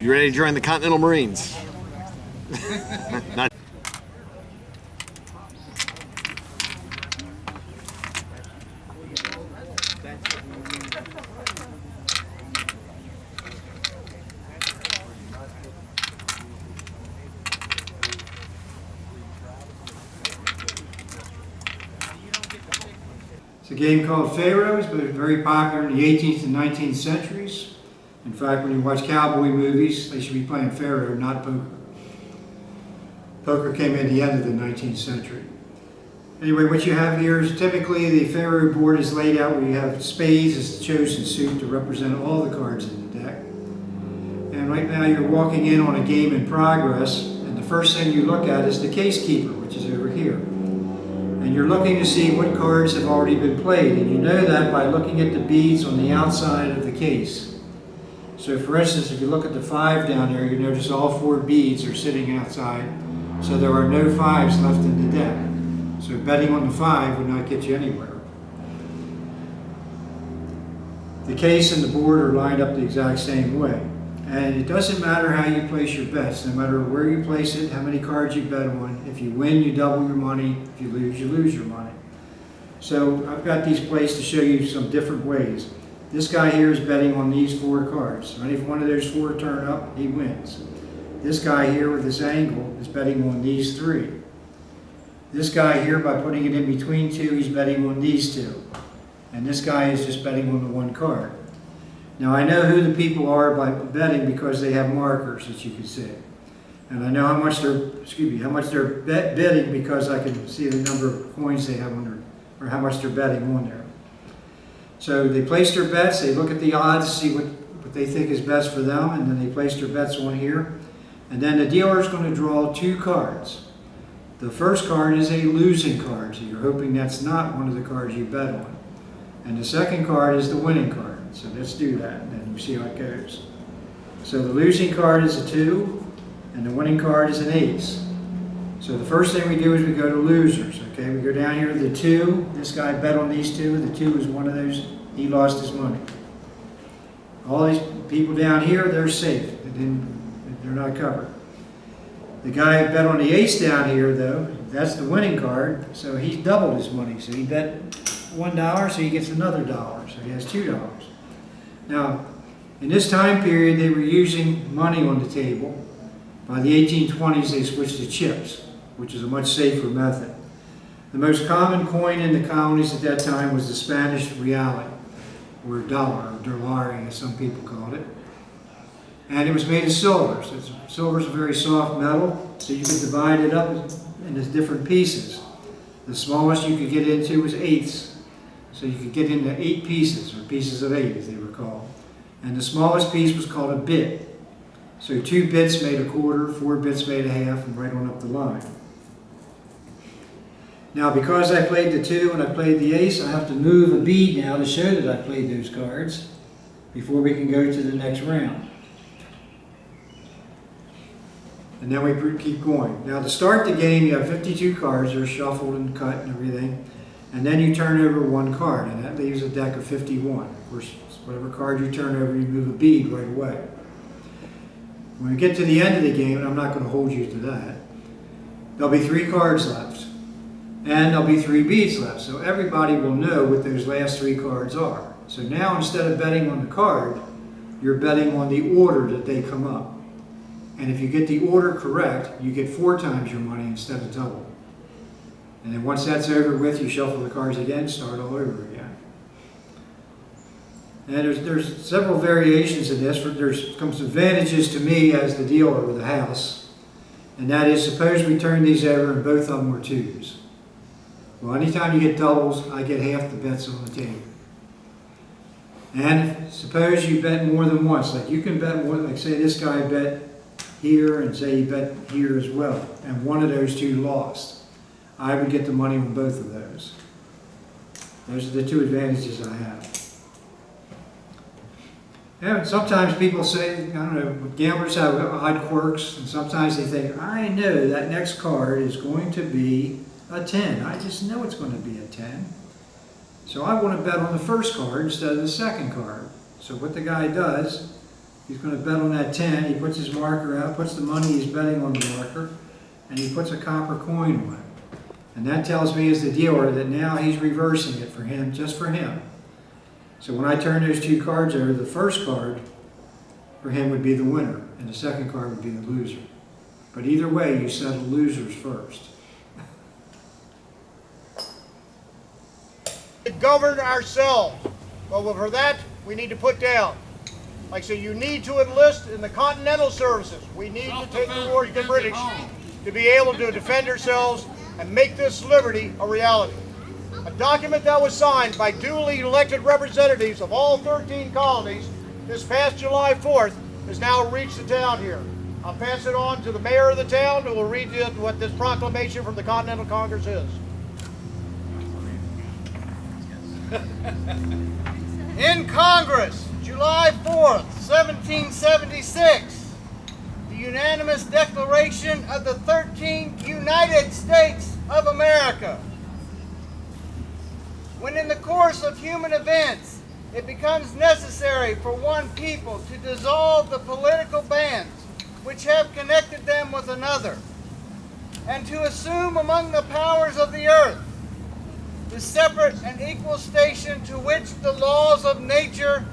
You ready to join the Continental Marines? Not It's a game called Pharaohs, but it's very popular in the 18th and 19th centuries. In fact, when you watch cowboy movies, they should be playing Pharaoh, not poker. Poker came in the end of the 19th century. Anyway, what you have here is typically the Pharaoh board is laid out where you have spades as the chosen suit to represent all the cards in the deck. And right now you're walking in on a game in progress, and the first thing you look at is the case keeper, which is over here. And you're looking to see what cards have already been played, and you know that by looking at the beads on the outside of the case. So for instance, if you look at the 5 down there, you notice all 4 beads are sitting outside, so there are no 5s left in the deck. So betting on the 5 would not get you anywhere. The case and the board are lined up the exact same way. And it doesn't matter how you place your bets, no matter where you place it, how many cards you bet on. If you win, you double your money. If you lose your money. So I've got these placed to show you some different ways. This guy here is betting on these 4 cards. So if one of those 4 turn up, he wins. This guy here with this angle is betting on these 3. This guy here, by putting it in between 2, he's betting on these 2. And this guy is just betting on the 1 card. Now I know who the people are by betting because they have markers that you can see. And I know how much they're betting because I can see the number of coins they have on their, or how much they're betting on there. So they place their bets, they look at the odds, see what they think is best for them, and then they place their bets on here. And then the dealer is going to draw 2 cards. The first card is a losing card, so you're hoping that's not one of the cards you bet on. And the second card is the winning card. So let's do that, and then you see how it goes. So the losing card is a 2, and the winning card is an ace. So the first thing we do is we go to losers, okay? We go down here to the 2. This guy bet on these 2. The 2 is one of those. He lost his money. All these people down here, they're safe. They're not covered. The guy who bet on the ace down here, though, that's the winning card, so he's doubled his money. So he bet $1, so he gets another $1, so he has $2. Now, in this time period, they were using money on the table. By the 1820s, they switched to chips, which is a much safer method. The most common coin in the colonies at that time was the Spanish real, or dollar, or dolari, as some people called it. And it was made of silver. So silver is a very soft metal, so you could divide it up into different pieces. The smallest you could get into was 1/8. So you could get into 8 pieces, or pieces of 8 as they were called. And the smallest piece was called a bit. So 2 bits made a quarter, 4 bits made a half, and right on up the line. Now because I played the 2 and I played the ace, I have to move a bead now to show that I played those cards before we can go to the next round. And then we keep going. Now to start the game, you have 52 cards. They're shuffled and cut and everything. And then you turn over 1 card, and that leaves a deck of 51. Of course, whatever card you turn over, you move a bead right away. When we get to the end of the game, and I'm not going to hold you to that, there'll be 3 cards left. And there'll be 3 beads left. So everybody will know what those last 3 cards are. So now instead of betting on the card, you're betting on the order that they come up. And if you get the order correct, you get 4 times your money instead of double. And then once that's over with, you shuffle the cards again, start all over again. And there's several variations of this. There's comes advantages to me as the dealer with the house. And that is, suppose we turn these over and both of them were 2s. Well, anytime you get doubles, I get half the bets on the table. And suppose you bet more than once. Like you can bet more, like say this guy bet here and say he bet here as well. And one of those 2 lost. I would get the money on both of those. Those are the 2 advantages I have. And sometimes people say, I don't know, gamblers have odd quirks, and sometimes they think, I know that next card is going to be a 10. I just know it's going to be a 10. So I want to bet on the first card instead of the second card. So what the guy does, He's going to bet on that 10. He puts his marker out, puts the money he's betting on the marker, and he puts a copper coin on it. And that tells me as the dealer that now he's reversing it for him, just for him. So when I turn those two cards over, the first card for him would be the winner, and the second card would be the loser. But either way, you settle losers first. To govern ourselves. But for that, we need to put down. Like I said, you need to enlist in the Continental Services. We need to take the war to the British to be able to defend ourselves and make this liberty a reality. A document that was signed by duly elected representatives of all 13 colonies this past July 4th has now reached the town here. I'll pass it on to the mayor of the town who will read you what this proclamation from the Continental Congress is. In Congress, July 4th, 1776, the unanimous declaration of the 13th United States of America. When in the course of human events, it becomes necessary for one people to dissolve the political bands which have connected them with another, and to assume among the powers of the earth the separate and equal station to which the laws of nature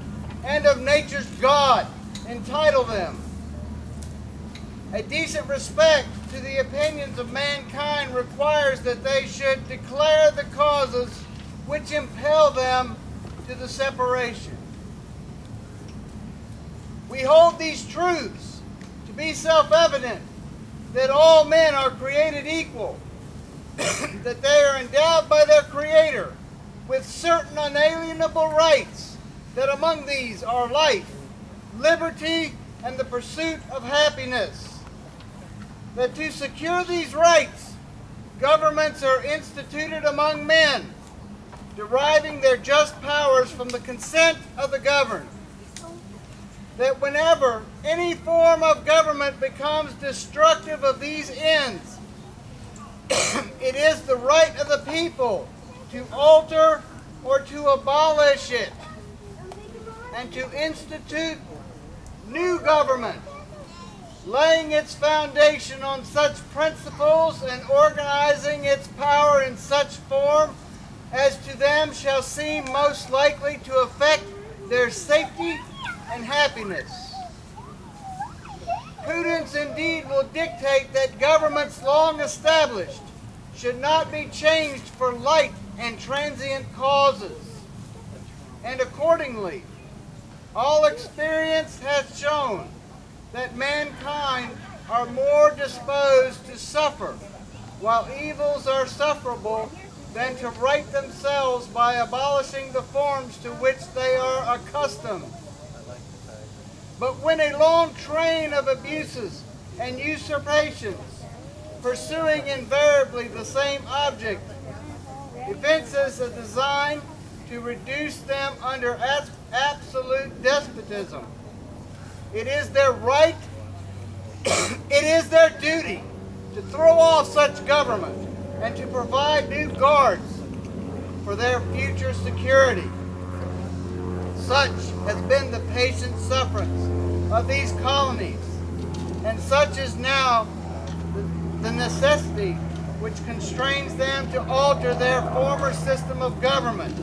and of nature's God entitle them. A decent respect to the opinions of mankind requires that they should declare the causes which impel them to the separation. We hold these truths to be self-evident, that all men are created equal, that they are endowed by their Creator with certain unalienable rights, that among these are life, liberty, and the pursuit of happiness. That to secure these rights, governments are instituted among men, deriving their just powers from the consent of the governed. That whenever any form of government becomes destructive of these ends, it is the right of the people to alter or to abolish it, and to institute new government, laying its foundation on such principles and organizing its power in such form as to them shall seem most likely to affect their safety and happiness. Prudence indeed will dictate that governments long established should not be changed for light and transient causes. And accordingly, all experience hath shown that mankind are more disposed to suffer, while evils are sufferable, than to right themselves by abolishing the forms to which they are accustomed. But when a long train of abuses and usurpations, pursuing invariably the same object, evinces a design to reduce them under absolute despotism, it is their right, it is their duty to throw off such government and to provide new guards for their future security. Such has been the patient sufferance of these colonies, and such is now the necessity which constrains them to alter their former system of government.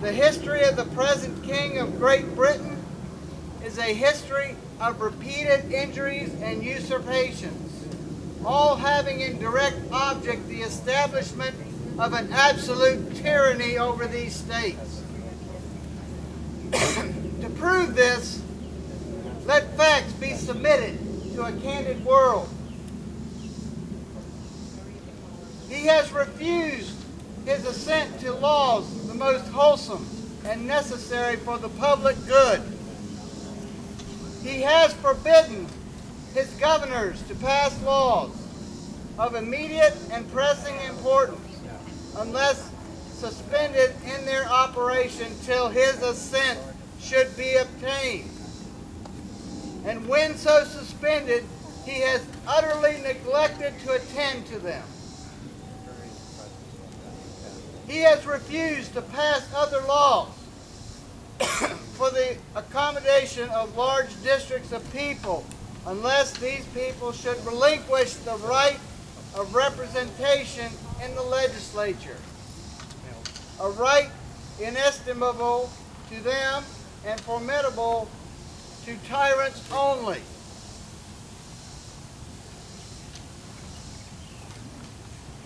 The history of the present King of Great Britain is a history of repeated injuries and usurpations, all having in direct object the establishment of an absolute tyranny over these states. To prove this, let facts be submitted to a candid world. He has refused his assent to laws the most wholesome and necessary for the public good. He has forbidden his governors to pass laws of immediate and pressing importance unless suspended in their operation till his assent should be obtained. And when so suspended, he has utterly neglected to attend to them. He has refused to pass other laws for the accommodation of large districts of people, unless these people should relinquish the right of representation in the legislature, a right inestimable to them and formidable to tyrants only.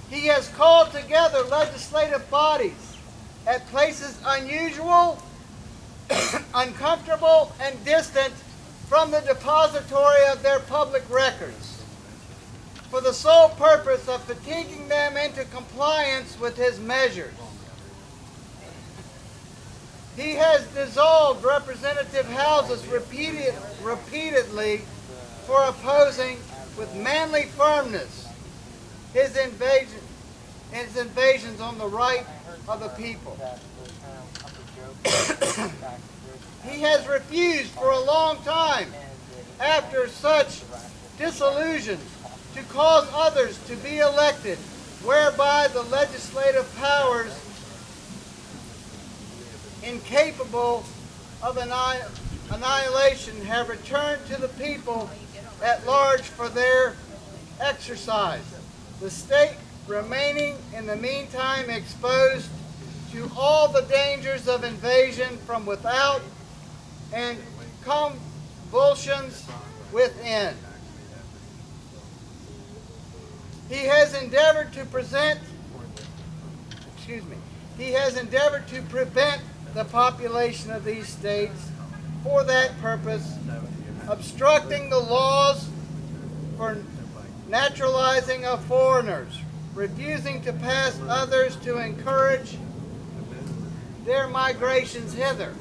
He has called together legislative bodies at places unusual, uncomfortable, and distant from the depository of their public records, for the sole purpose of fatiguing them into compliance with his measures. He has dissolved representative houses repeatedly for opposing with manly firmness his invasions on the right of the people. He has refused for a long time, after such disillusion, to cause others to be elected, whereby the legislative powers incapable of annihilation have returned to the people at large for their exercise, the state remaining in the meantime exposed to all the dangers of invasion from without and convulsions within. He has endeavored to prevent the population of these states for that purpose, obstructing the laws for naturalizing of foreigners, refusing to pass others to encourage their migrations hither,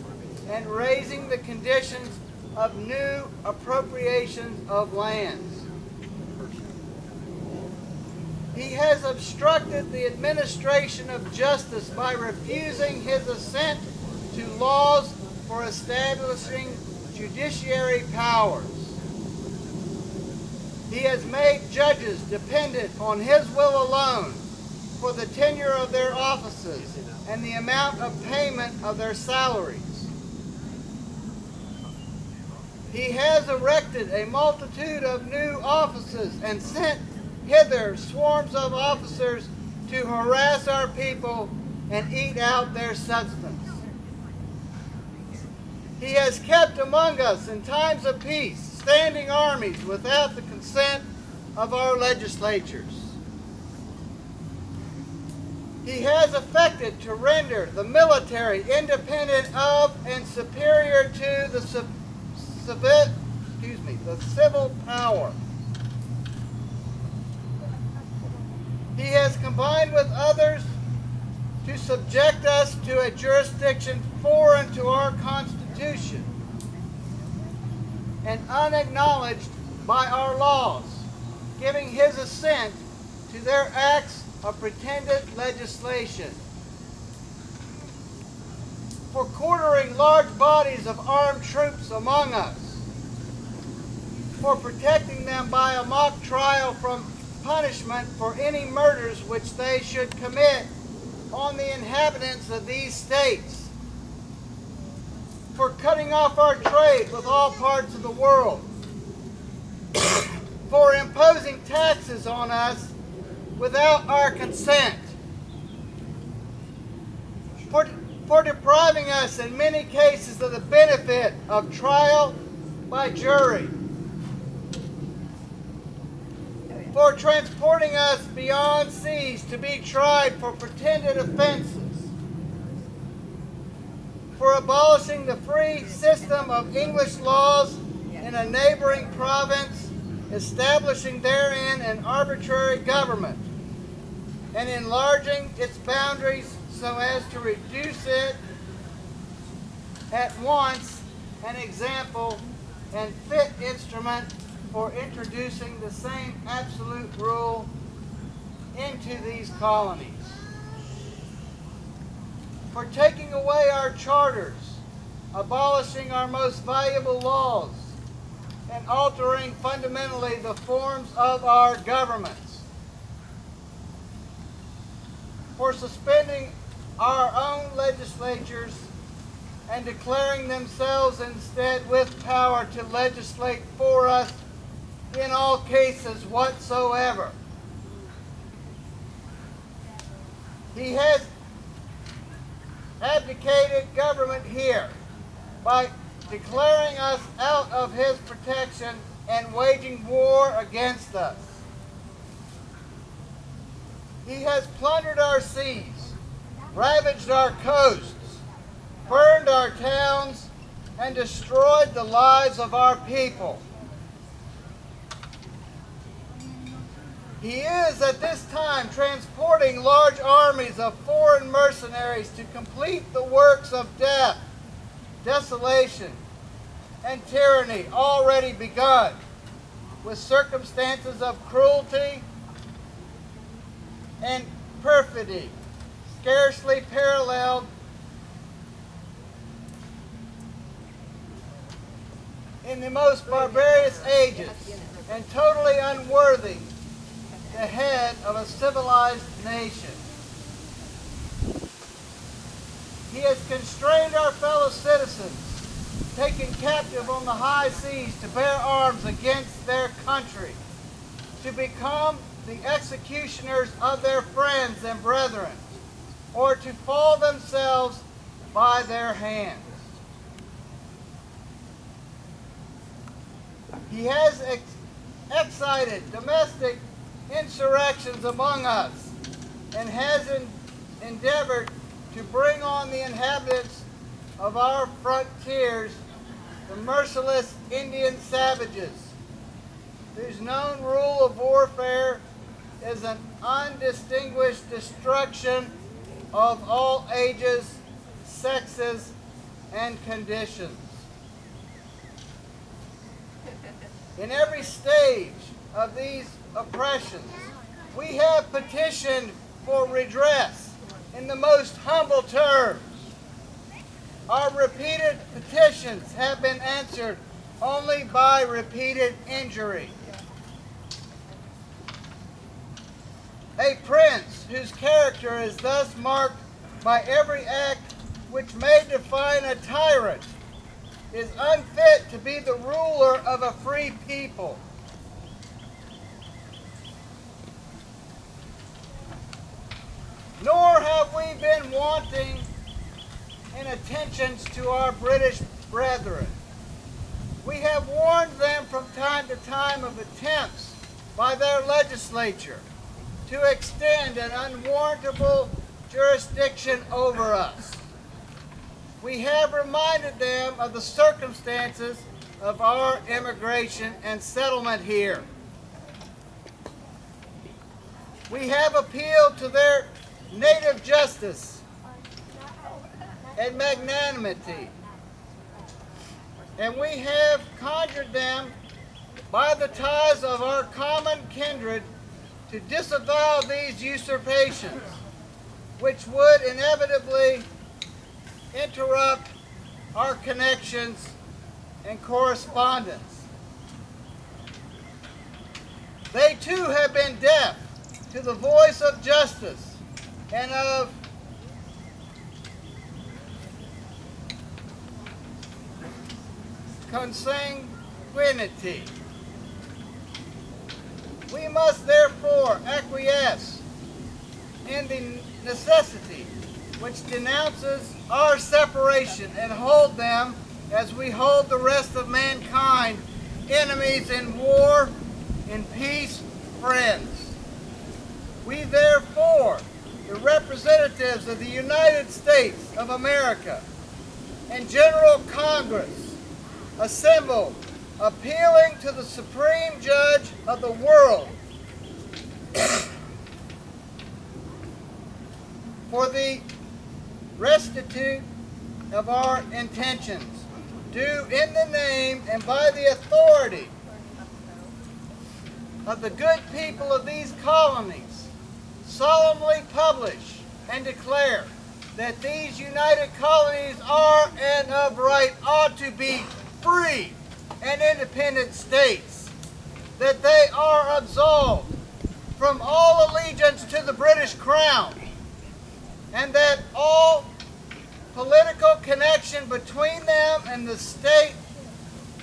and raising the conditions of new appropriations of lands. He has obstructed the administration of justice by refusing his assent to laws for establishing judiciary powers. He has made judges dependent on his will alone for the tenure of their offices and the amount of payment of their salaries. He has erected a multitude of new offices and sent hither swarms of officers to harass our people and eat out their substance. He has kept among us in times of peace standing armies without the consent of our legislatures. He has affected to render the military independent of and superior to the civil power. He has combined with others to subject us to a jurisdiction foreign to our Constitution and unacknowledged by our laws, giving his assent to their acts of pretended legislation, for quartering large bodies of armed troops among us, for protecting them by a mock trial from punishment for any murders which they should commit on the inhabitants of these states, for cutting off our trade with all parts of the world, for imposing taxes on us without our consent, for depriving us in many cases of the benefit of trial by jury, for transporting us beyond seas to be tried for pretended offenses, for abolishing the free system of English laws in a neighboring province, establishing therein an arbitrary government, and enlarging its boundaries so as to reduce it at once an example and fit instrument for introducing the same absolute rule into these colonies, for taking away our charters, abolishing our most valuable laws, and altering fundamentally the forms of our governments, for suspending our own legislatures and declaring themselves instead with power to legislate for us in all cases whatsoever. He has abdicated government here by declaring us out of his protection and waging war against us. He has plundered our seas, ravaged our coasts, burned our towns, and destroyed the lives of our people. He is at this time transporting large armies of foreign mercenaries to complete the works of death, desolation, and tyranny already begun, with circumstances of cruelty and perfidy scarcely paralleled in the most barbarous ages, and totally unworthy the head of a civilized nation. He has constrained our fellow citizens, taken captive on the high seas to bear arms against their country, to become the executioners of their friends and brethren, or to fall themselves by their hands. He has excited domestic insurrections among us and has endeavored to bring on the inhabitants of our frontiers the merciless Indian savages, whose known rule of warfare is an undistinguished destruction of all ages, sexes, and conditions. In every stage of these oppressions, we have petitioned for redress in the most humble terms. Our repeated petitions have been answered only by repeated injury. A prince whose character is thus marked by every act which may define a tyrant is unfit to be the ruler of a free people. Nor have we been wanting in attentions to our British brethren. We have warned them from time to time of attempts by their legislature to extend an unwarrantable jurisdiction over us. We have reminded them of the circumstances of our immigration and settlement here. We have appealed to their native justice and magnanimity, and we have conjured them by the ties of our common kindred to disavow these usurpations, which would inevitably interrupt our connections and correspondence. They too have been deaf to the voice of justice and of consanguinity. We must therefore acquiesce in the necessity which denounces our separation and hold them, as we hold the rest of mankind, enemies in war, in peace, friends. We therefore, the representatives of the United States of America and General Congress, assemble, appealing to the Supreme Judge of the world for the restitute of our intentions, do in the name and by the authority of the good people of these colonies, solemnly publish and declare that these united colonies are and of right ought to be free and independent states, that they are absolved from all allegiance to the British Crown, and that all political connection between them and the state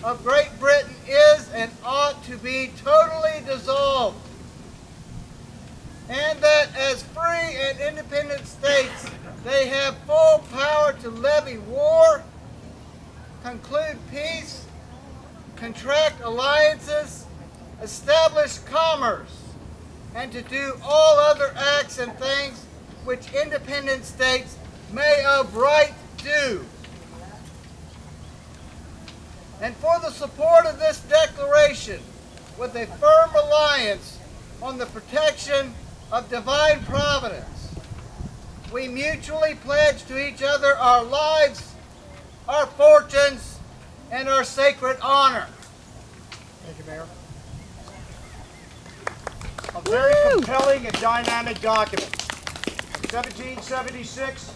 of Great Britain is and ought to be totally dissolved, and that as free and independent states, they have full power to levy war, conclude peace, contract alliances, establish commerce, and to do all other acts and things which independent states may of right do. And for the support of this declaration, with a firm reliance on the protection of divine providence, we mutually pledge to each other our lives, our fortunes, and our sacred honor. Thank you, Mayor. A very compelling and dynamic document. In 1776,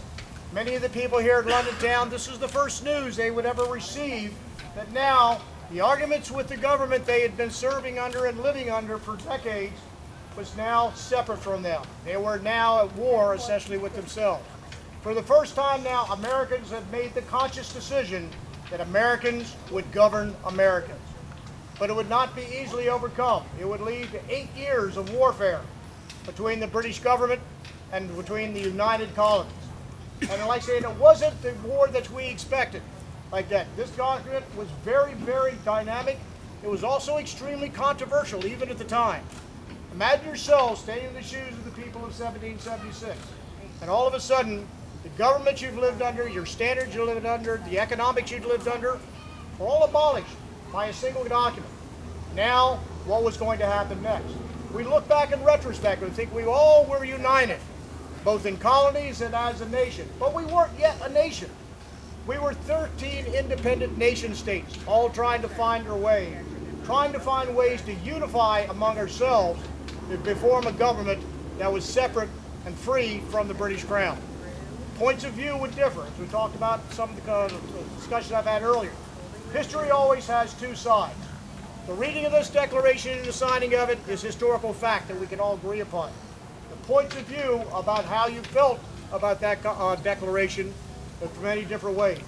many of the people here in London town, this was the first news they would ever receive, that now the arguments with the government they had been serving under and living under for decades was now separate from them. They were now at war essentially with themselves. For the first time now, Americans have made the conscious decision that Americans would govern Americans. But it would not be easily overcome. It would lead to 8 years of warfare between the British government and between the United Colonies. And like I said, it wasn't the war that we expected like that. This document was very, very dynamic. It was also extremely controversial, even at the time. Imagine yourselves standing in the shoes of the people of 1776. And all of a sudden, the government you've lived under, your standards you lived under, the economics you've lived under, were all abolished by a single document. Now, what was going to happen next? We look back in retrospect and think we all were united, both in colonies and as a nation. But we weren't yet a nation. We were 13 independent nation states, all trying to find their way, trying to find ways to unify among ourselves to form a government that was separate and free from the British Crown. Points of view would differ, as we talked about some of the discussions I've had earlier. History always has two sides. The reading of this declaration and the signing of it is historical fact that we can all agree upon. The points of view about how you felt about that declaration in many different ways.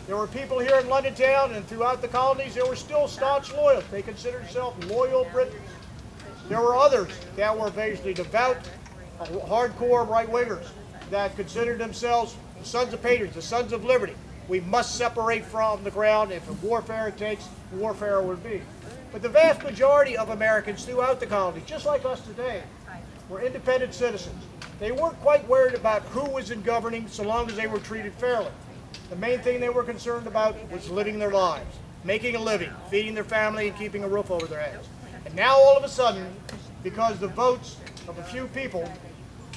There were people here in London town and throughout the colonies, there were still staunch loyalists. They considered themselves loyal Britons. There were others that were basically devout, hardcore right-wingers that considered themselves the sons of patriots, the sons of liberty. We must separate from the ground. If warfare it takes, warfare would be. But the vast majority of Americans throughout the colonies, just like us today, were independent citizens. They weren't quite worried about who was in governing so long as they were treated fairly. The main thing they were concerned about was living their lives, making a living, feeding their family, and keeping a roof over their heads. And now all of a sudden, because the votes of a few people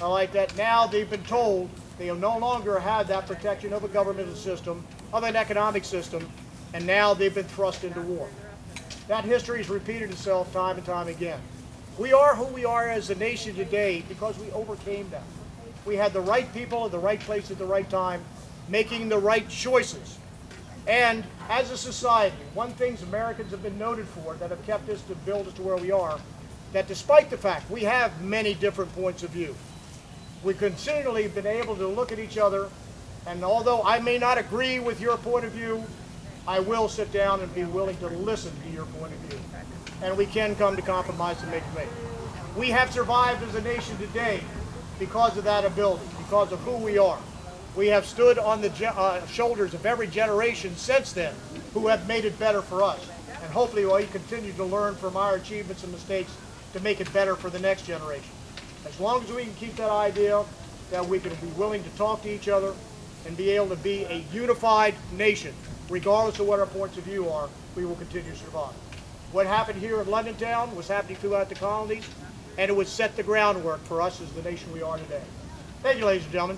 are like that, now they've been told they no longer have that protection of a governmental system, of an economic system, and now they've been thrust into war. That history has repeated itself time and time again. We are who we are as a nation today because we overcame that. We had the right people at the right place at the right time, making the right choices. And as a society, one thing Americans have been noted for that have kept us to build us to where we are, that despite the fact we have many different points of view, we continually have been able to look at each other, and although I may not agree with your point of view, I will sit down and be willing to listen to your point of view. And we can come to compromise and make a make. We have survived as a nation today because of that ability, because of who we are. We have stood on the shoulders of every generation since then who have made it better for us. And hopefully we'll continue to learn from our achievements and mistakes to make it better for the next generation. As long as we can keep that idea that we can be willing to talk to each other and be able to be a unified nation, regardless of what our points of view are, we will continue to survive. What happened here in London town was happening throughout the colonies, and it would set the groundwork for us as the nation we are today. Thank you, ladies and gentlemen.